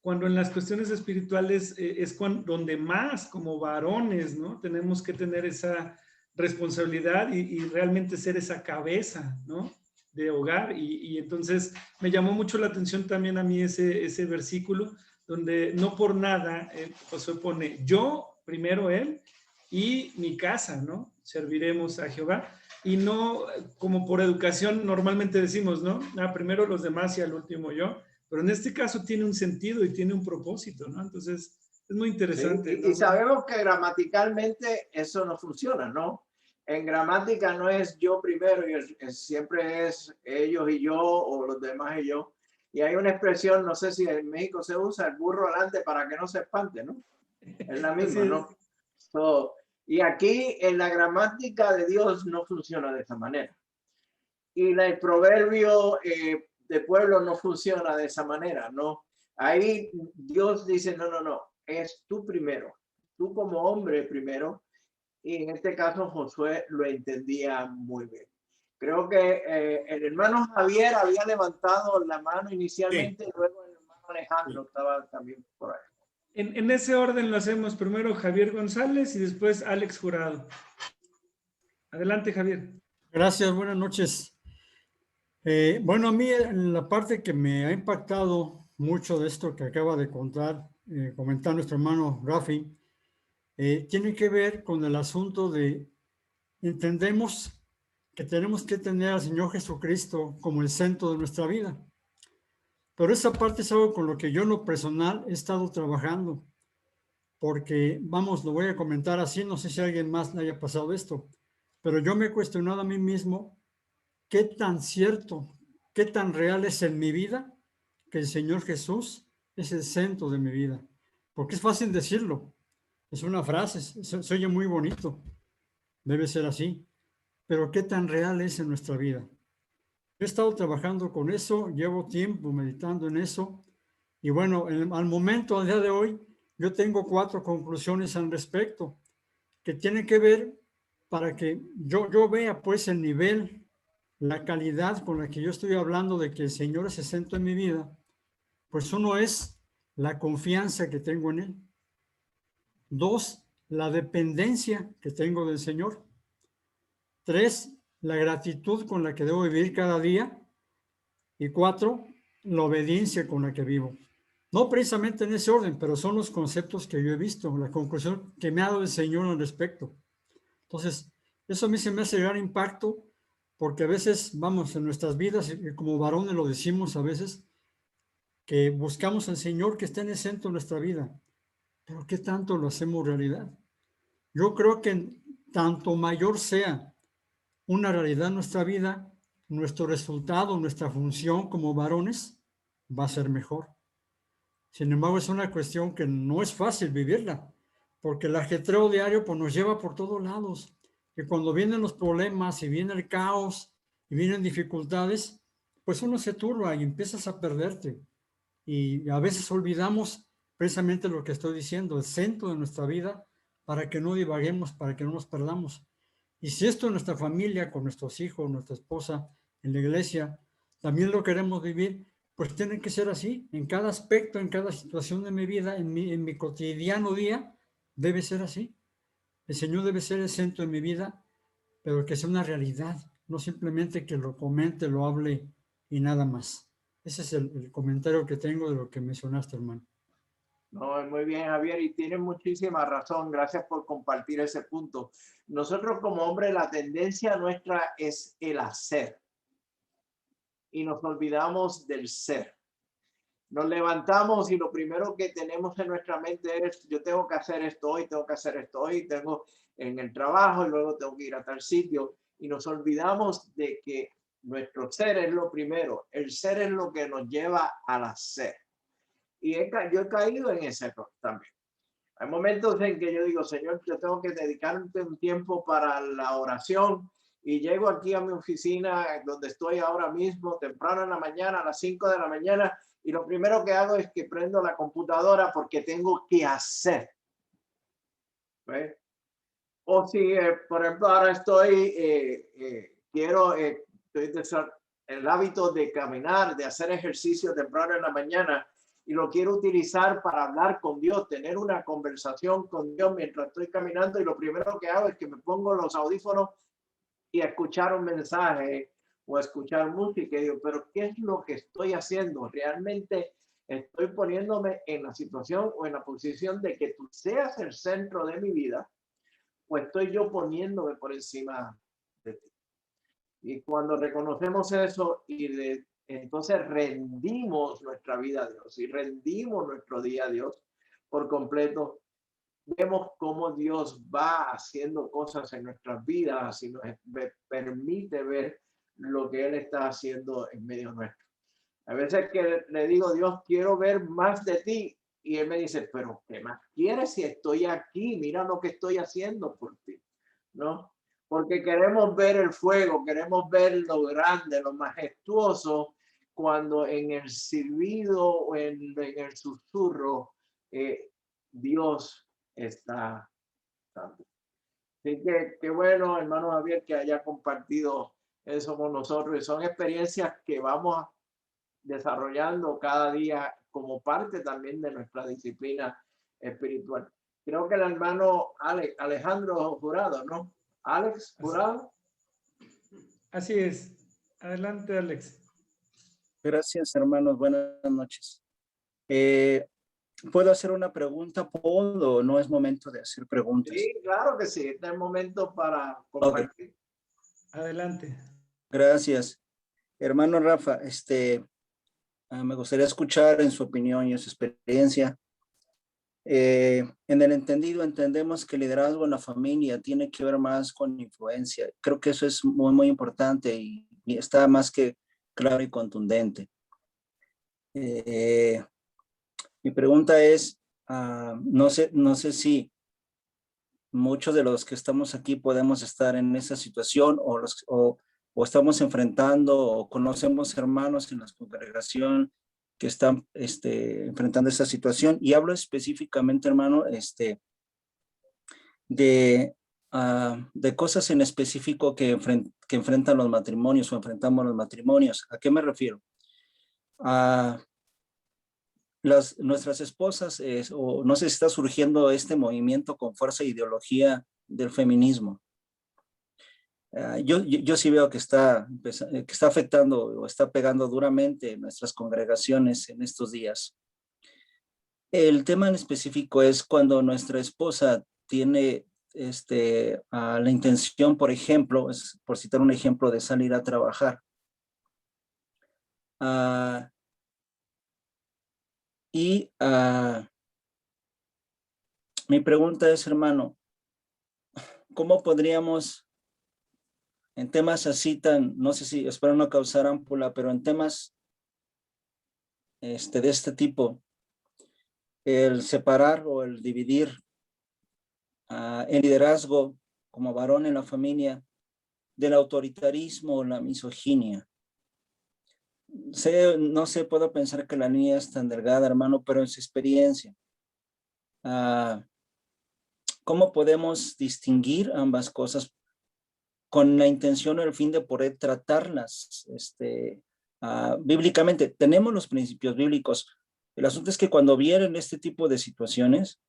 cuando en las cuestiones espirituales es donde más como varones, ¿no? Tenemos que tener esa responsabilidad y realmente ser esa cabeza, ¿no? De hogar. Y entonces me llamó mucho la atención también a mí ese versículo donde no por nada Josué pone yo, primero él, y mi casa, ¿no? Serviremos a Jehová. Y no como por educación normalmente decimos, ¿no? Primero los demás y al último yo. Pero en este caso tiene un sentido y tiene un propósito, ¿no? Entonces es muy interesante. Sí, ¿no? y sabemos que gramaticalmente eso no funciona, ¿no? En gramática no es yo primero, siempre es ellos y yo o los demás y yo. Y hay una expresión, no sé si en México se usa, el burro adelante para que no se espante, ¿no? Es la misma, ¿no? Y aquí en la gramática de Dios no funciona de esa manera. Y el proverbio de pueblo no funciona de esa manera, ¿no? Ahí Dios dice, no, es tú primero, tú como hombre primero. Y en este caso Josué lo entendía muy bien. Creo que el hermano Javier había levantado la mano inicialmente, y luego el hermano Alejandro estaba también por ahí. En ese orden lo hacemos primero Javier González y después Alex Jurado. Adelante, Javier. Gracias, buenas noches. Bueno, a mí la parte que me ha impactado mucho de esto que acaba de comentar nuestro hermano Rafi, tiene que ver con el asunto de entendemos que tenemos que tener al Señor Jesucristo como el centro de nuestra vida. Pero esa parte es algo con lo que yo en lo personal he estado trabajando, porque, vamos, lo voy a comentar así, no sé si a alguien más le haya pasado esto, pero yo me he cuestionado a mí mismo qué tan cierto, qué tan real es en mi vida que el Señor Jesús es el centro de mi vida. Porque es fácil decirlo, es una frase, se oye muy bonito, debe ser así, pero qué tan real es en nuestra vida. He estado trabajando con eso, llevo tiempo meditando en eso, y bueno, al momento, al día de hoy, yo tengo 4 conclusiones al respecto, que tienen que ver para que yo vea pues el nivel, la calidad con la que yo estoy hablando de que el Señor es el centro en mi vida. Pues uno es la confianza que tengo en Él. 2, la dependencia que tengo del Señor. 3, la gratitud con la que debo vivir cada día. Y 4, la obediencia con la que vivo. No precisamente en ese orden, pero son los conceptos que yo he visto, la conclusión que me ha dado el Señor al respecto. Entonces, eso a mí se me hace gran impacto, porque a veces, vamos, en nuestras vidas, y como varones lo decimos a veces, que buscamos al Señor que esté en el centro de nuestra vida, pero ¿qué tanto lo hacemos realidad? Yo creo que tanto mayor sea una realidad en nuestra vida, nuestro resultado, nuestra función como varones va a ser mejor. Sin embargo, es una cuestión que no es fácil vivirla, porque el ajetreo diario pues, nos lleva por todos lados. Y cuando vienen los problemas y viene el caos y vienen dificultades, pues uno se turba y empiezas a perderte. Y a veces olvidamos precisamente lo que estoy diciendo, el centro de nuestra vida, para que no divaguemos, para que no nos perdamos. Y si esto en nuestra familia, con nuestros hijos, nuestra esposa, en la iglesia, también lo queremos vivir, pues tiene que ser así. En cada aspecto, en cada situación de mi vida, en mi cotidiano día, debe ser así. El Señor debe ser el centro de mi vida, pero que sea una realidad, no simplemente que lo comente, lo hable y nada más. Ese es el comentario que tengo de lo que mencionaste, hermano. No, muy bien, Javier, y tienes muchísima razón. Gracias por compartir ese punto. Nosotros como hombres, la tendencia nuestra es el hacer y nos olvidamos del ser. Nos levantamos y lo primero que tenemos en nuestra mente es, yo tengo que hacer esto hoy, tengo que hacer esto hoy, tengo en el trabajo y luego tengo que ir a tal sitio. Y nos olvidamos de que nuestro ser es lo primero. El ser es lo que nos lleva al hacer. Y yo he caído en ese error también. Hay momentos en que yo digo, Señor, yo tengo que dedicarte un tiempo para la oración y llego aquí a mi oficina donde estoy ahora mismo, temprano en la mañana, a las 5 de la mañana, y lo primero que hago es que prendo la computadora porque tengo que hacer. ¿Ves? O si, por ejemplo, ahora quiero el hábito de caminar, de hacer ejercicio temprano en la mañana, y lo quiero utilizar para hablar con Dios, tener una conversación con Dios mientras estoy caminando, y lo primero que hago es que me pongo los audífonos y escuchar un mensaje o escuchar música y digo, pero ¿qué es lo que estoy haciendo? ¿Realmente estoy poniéndome en la situación o en la posición de que tú seas el centro de mi vida o estoy yo poniéndome por encima de ti? Y cuando reconocemos eso entonces rendimos nuestra vida a Dios y rendimos nuestro día a Dios por completo, vemos cómo Dios va haciendo cosas en nuestras vidas y nos permite ver lo que Él está haciendo en medio nuestro. A veces que le digo, Dios, quiero ver más de ti. Y Él me dice, pero ¿qué más quieres si estoy aquí? Mira lo que estoy haciendo por ti, ¿no? Porque queremos ver el fuego, queremos ver lo grande, lo majestuoso, cuando en el silbido o en el susurro Dios está dando. Así que qué bueno, hermano Javier, que haya compartido eso con nosotros. Y son experiencias que vamos desarrollando cada día como parte también de nuestra disciplina espiritual. Creo que el hermano Alejandro Jurado, ¿no? Alex Jurado. Así es. Adelante, Alex. Gracias, hermanos. Buenas noches. ¿Puedo hacer una pregunta, Paul, o no es momento de hacer preguntas? Sí, claro que sí. Este es el momento para compartir. Okay. Adelante. Gracias. Hermano Rafa, me gustaría escuchar en su opinión y en su experiencia. En el entendido, entendemos que el liderazgo en la familia tiene que ver más con influencia. Creo que eso es muy, muy importante y está más que claro y contundente. Mi pregunta es, no sé si muchos de los que estamos aquí podemos estar en esa situación o estamos enfrentando o conocemos hermanos en la congregación que están enfrentando esa situación. Y hablo específicamente, hermano, de cosas en específico que enfrentan los matrimonios o enfrentamos los matrimonios. ¿A qué me refiero? nuestras esposas, o no sé si está surgiendo este movimiento con fuerza e ideología del feminismo. Yo sí veo que está afectando o está pegando duramente en nuestras congregaciones en estos días. El tema en específico es cuando nuestra esposa tiene la intención, por ejemplo, por citar un ejemplo, de salir a trabajar. Mi pregunta es, hermano, ¿cómo podríamos, en temas así tan, no sé si, espero no causar ámpula, pero en temas de este tipo, el separar o el dividir el liderazgo como varón en la familia del autoritarismo o la misoginia? No sé, puedo pensar que la niña es tan delgada, hermano, pero en su experiencia, ¿cómo podemos distinguir ambas cosas con la intención o el fin de poder tratarlas bíblicamente? Tenemos los principios bíblicos. El asunto es que cuando vienen este tipo de situaciones,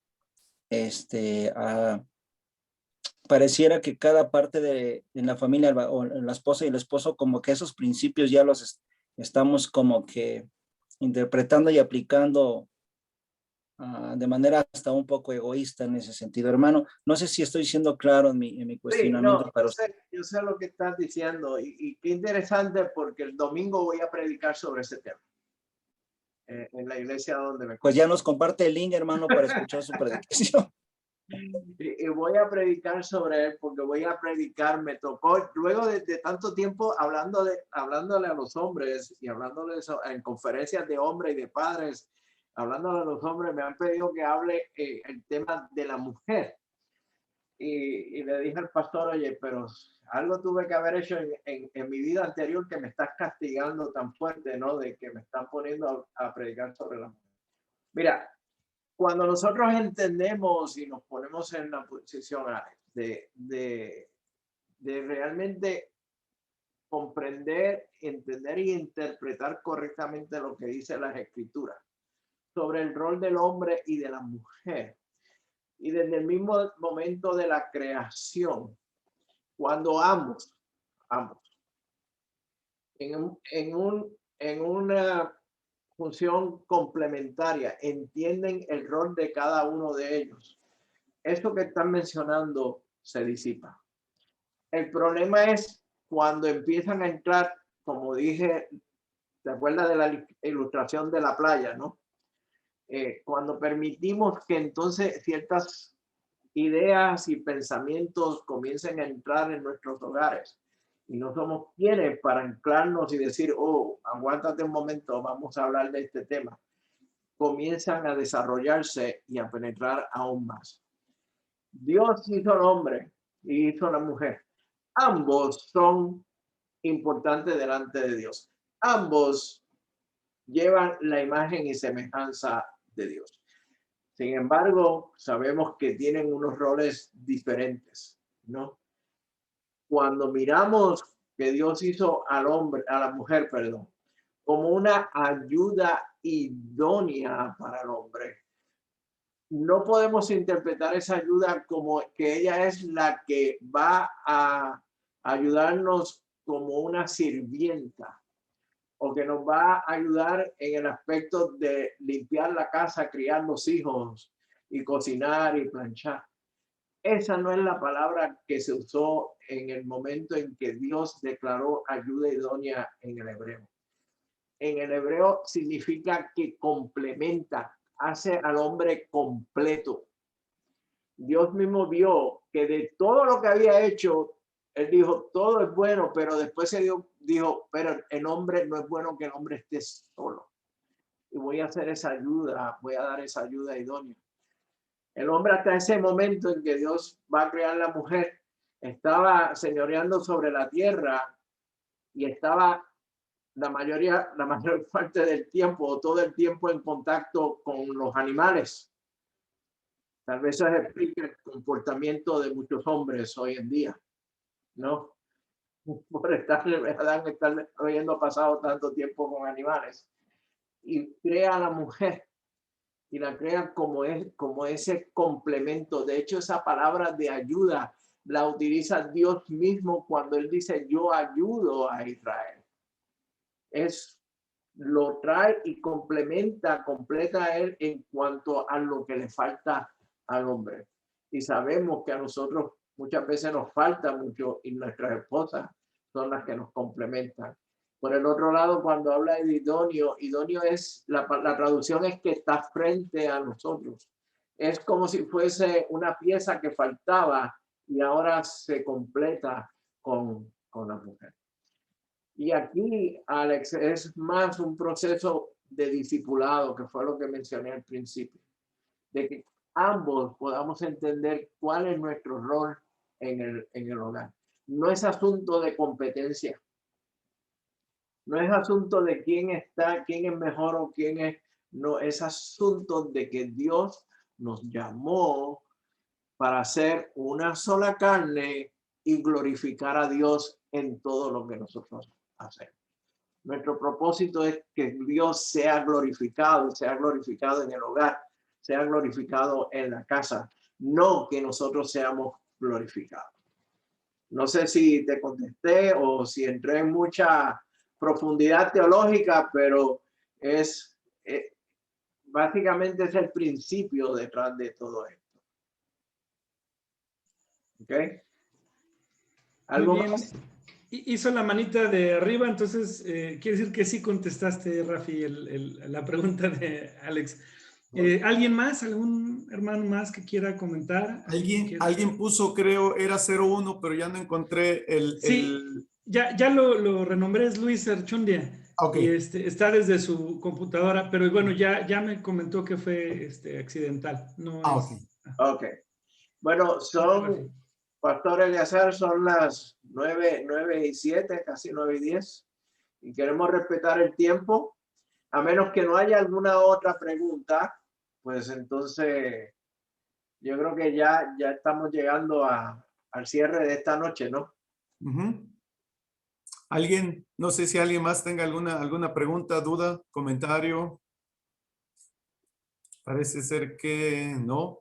pareciera que cada parte en la familia, o la esposa y el esposo, como que esos principios ya los estamos como que interpretando y aplicando de manera hasta un poco egoísta en ese sentido. Hermano, no sé si estoy siendo claro en mi cuestionamiento. Sí, no, yo sé lo que estás diciendo y qué interesante, porque el domingo voy a predicar sobre ese tema en la iglesia donde me Pues ya nos comparte el link, hermano, para escuchar su predicación. Y voy a predicar sobre él, porque voy a predicar, me tocó, luego de tanto tiempo hablándole a los hombres y hablándoles en conferencias de hombres y de padres, hablándole a los hombres, me han pedido que hable el tema de la mujer. Y le dije al pastor, oye, pero algo tuve que haber hecho en mi vida anterior que me estás castigando tan fuerte, ¿no? De que me están poniendo a predicar sobre la mujer. Mira, cuando nosotros entendemos y nos ponemos en la posición de realmente comprender, entender y interpretar correctamente lo que dice las escrituras sobre el rol del hombre y de la mujer, y desde el mismo momento de la creación, cuando ambos en una función complementaria entienden el rol de cada uno de ellos, esto que están mencionando se disipa. El problema es cuando empiezan a entrar, como dije, ¿te acuerdas de la ilustración de la playa, no? Cuando permitimos que entonces ciertas ideas y pensamientos comiencen a entrar en nuestros hogares y no somos quienes para anclarnos y decir, oh, aguántate un momento, vamos a hablar de este tema, comienzan a desarrollarse y a penetrar aún más. Dios hizo al hombre y hizo a la mujer. Ambos son importantes delante de Dios. Ambos llevan la imagen y semejanza de Dios. Sin embargo, sabemos que tienen unos roles diferentes, ¿no? Cuando miramos que Dios hizo al hombre, a la mujer, perdón, como una ayuda idónea para el hombre, no podemos interpretar esa ayuda como que ella es la que va a ayudarnos como una sirvienta, o que nos va a ayudar en el aspecto de limpiar la casa, criar los hijos y cocinar y planchar. Esa no es la palabra que se usó en el momento en que Dios declaró ayuda idónea en el hebreo. En el hebreo significa que complementa, hace al hombre completo. Dios mismo vio que de todo lo que había hecho, él dijo, todo es bueno, pero después se dijo, pero el hombre no es bueno que el hombre esté solo. Y voy a hacer esa ayuda, voy a dar esa ayuda idónea. El hombre hasta ese momento en que Dios va a crear la mujer, estaba señoreando sobre la tierra y estaba la mayor parte del tiempo, o todo el tiempo, en contacto con los animales. Tal vez eso explica el comportamiento de muchos hombres hoy en día, ¿no? Por estar habiendo pasado tanto tiempo con animales. Y crea a la mujer y la crea como ese complemento. De hecho, esa palabra de ayuda la utiliza Dios mismo cuando él dice yo ayudo a Israel. Lo trae y completa a él en cuanto a lo que le falta al hombre. Y sabemos que a nosotros muchas veces nos falta mucho y nuestras esposas son las que nos complementan. Por el otro lado, cuando habla de idóneo, idóneo es, la traducción es que está frente a nosotros. Es como si fuese una pieza que faltaba y ahora se completa con la mujer. Y aquí, Alex, es más un proceso de discipulado, que fue lo que mencioné al principio, de que ambos podamos entender cuál es nuestro rol en el hogar. No es asunto de competencia. No es asunto de quién es mejor o quién es. No, es asunto de que Dios nos llamó para ser una sola carne y glorificar a Dios en todo lo que nosotros hacemos. Nuestro propósito es que Dios sea glorificado en el hogar, sea glorificado en la casa, no que nosotros seamos glorificados. No sé si te contesté o si entré en mucha profundidad teológica, pero básicamente es el principio detrás de todo esto. ¿Ok? ¿Algo Muy bien. más? Hizo la manita de arriba, entonces quiere decir que sí contestaste, Rafi, la pregunta de Alex. ¿Alguien más? ¿Algún hermano más que quiera comentar? Alguien puso, creo, era 01, pero ya no encontré Sí, ya lo renombré, es Luis Archundia. Ok. Y está desde su computadora, pero bueno, ya me comentó que fue accidental. No Ok. Ok. Bueno, Pastor Eleazar, son las 9:07, casi 9:10, y queremos respetar el tiempo. A menos que no haya alguna otra pregunta, pues entonces yo creo que ya estamos llegando al cierre de esta noche, ¿no? ¿Alguien? No sé si alguien más tenga alguna pregunta, duda, comentario. Parece ser que no.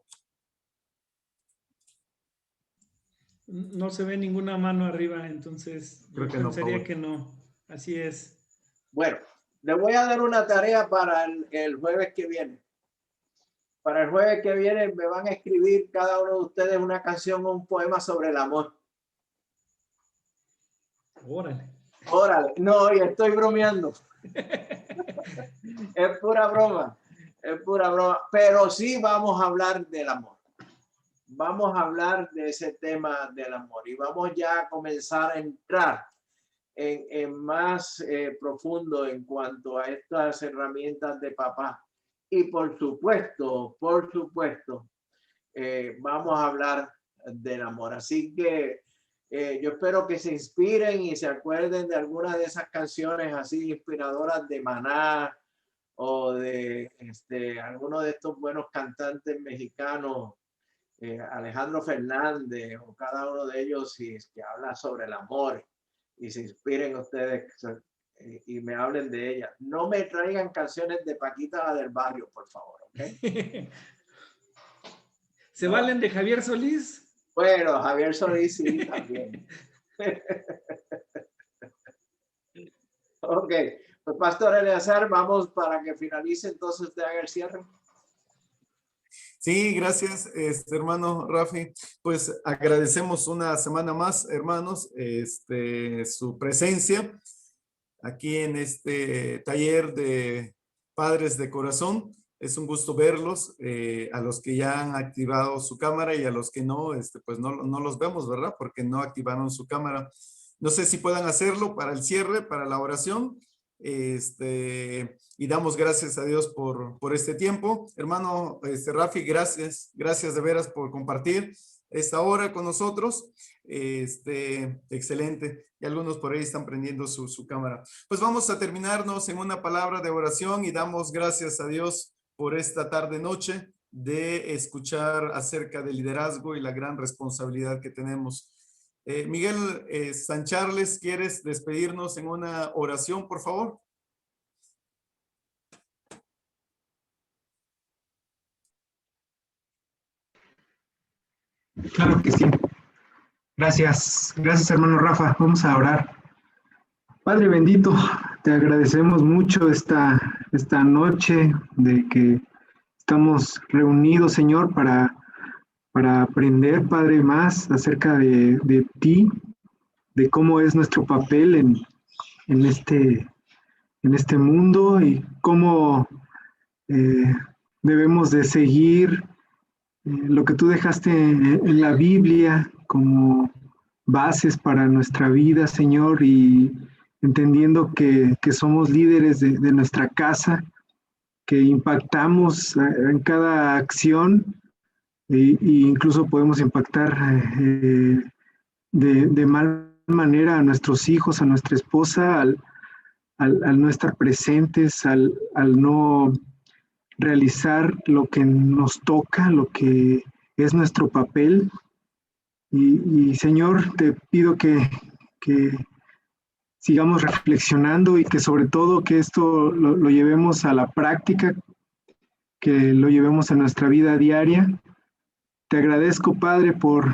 No se ve ninguna mano arriba, entonces Creo yo que no, pensaría Paul. que no. Así es. Bueno, le voy a dar una tarea para el jueves que viene. Para el jueves que viene me van a escribir cada uno de ustedes una canción o un poema sobre el amor. Órale. Órale, no, y estoy bromeando. Es pura broma, pero sí vamos a hablar del amor. Vamos a hablar de ese tema del amor y vamos ya a comenzar a entrar en más profundo en cuanto a estas herramientas de papá. Y por supuesto, vamos a hablar del amor. Así que yo espero que se inspiren y se acuerden de algunas de esas canciones así inspiradoras de Maná o de alguno de estos buenos cantantes mexicanos, Alejandro Fernández o cada uno de ellos que habla sobre el amor y se inspiren ustedes y me hablen de ella. No me traigan canciones de Paquita la del barrio, por favor, ¿ok? ¿Se valen de Javier Solís? Bueno, Javier Solís sí, también. Ok, pues Pastor Eleazar, vamos para que finalice, entonces usted haga el cierre. Sí, gracias, hermano Rafi. Pues agradecemos una semana más, hermanos, su presencia aquí en este taller de Padres de Corazón. Es un gusto verlos, a los que ya han activado su cámara y a los que no, pues no los vemos, ¿verdad? Porque no activaron su cámara. No sé si puedan hacerlo para el cierre, para la oración. Y damos gracias a Dios por este tiempo. Hermano Rafi, gracias de veras por compartir esta hora con nosotros. Excelente. Y algunos por ahí están prendiendo su cámara. Pues vamos a terminarnos en una palabra de oración y damos gracias a Dios por esta tarde-noche de escuchar acerca del liderazgo y la gran responsabilidad que tenemos. Miguel Sancharles, ¿quieres despedirnos en una oración, por favor? Claro que sí. Gracias, gracias hermano Rafa. Vamos a orar. Padre bendito, te agradecemos mucho esta noche de que estamos reunidos, Señor, para aprender, Padre, más acerca de ti, de cómo es nuestro papel en este mundo y cómo eh, debemos de seguir lo que tú dejaste en la Biblia como bases para nuestra vida, Señor, y entendiendo que somos líderes de nuestra casa, que impactamos en cada acción e incluso podemos impactar de mal manera a nuestros hijos, a nuestra esposa, al no estar presentes, al no realizar lo que nos toca, lo que es nuestro papel. Y Señor, te pido que sigamos reflexionando y que sobre todo que esto lo llevemos a la práctica, que lo llevemos a nuestra vida diaria. Te agradezco, Padre, por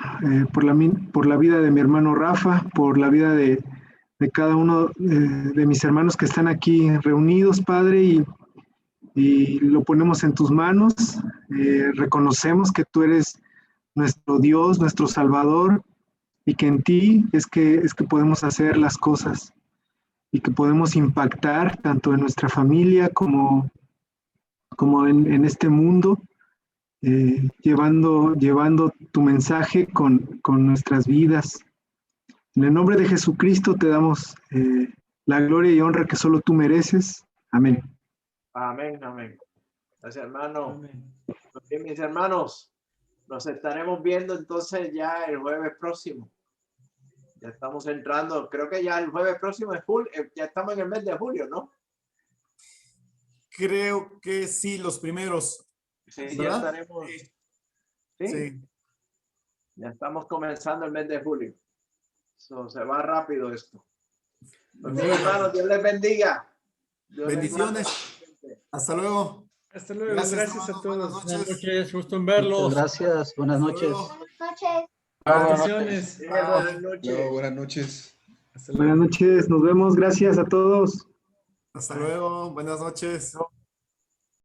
la vida de mi hermano Rafa, por la vida de cada uno de mis hermanos que están aquí reunidos, Padre, y lo ponemos en tus manos. Reconocemos que tú eres nuestro Dios, nuestro Salvador, y que en ti es que podemos hacer las cosas y que podemos impactar tanto en nuestra familia como en este mundo, llevando tu mensaje con nuestras vidas. En el nombre de Jesucristo te damos la gloria y honra que solo tú mereces. Amén. Amén, amén. Gracias, hermano. Amén. Bien, mis hermanos, nos estaremos viendo entonces ya el jueves próximo. Ya estamos entrando, creo que ya el jueves próximo es julio, ya estamos en el mes de julio, ¿no? Creo que sí, los primeros. Sí, ya ¿Verdad? estaremos. Sí. ¿Sí? Sí. Ya estamos comenzando el mes de julio. Se va rápido esto. Pues bien, hermanos, Dios les bendiga. Dios les Bendiciones. guarde. Hasta luego. Hasta luego. Gracias, Gracias a hermanos. Buenas todos. Buenas noches. noches, gusto en verlos. Gracias, buenas Hasta noches. luego. Bendiciones. Buenas noches. Buenas noches. Hasta luego. Buenas noches, nos vemos. Gracias a todos. Hasta luego. Buenas noches.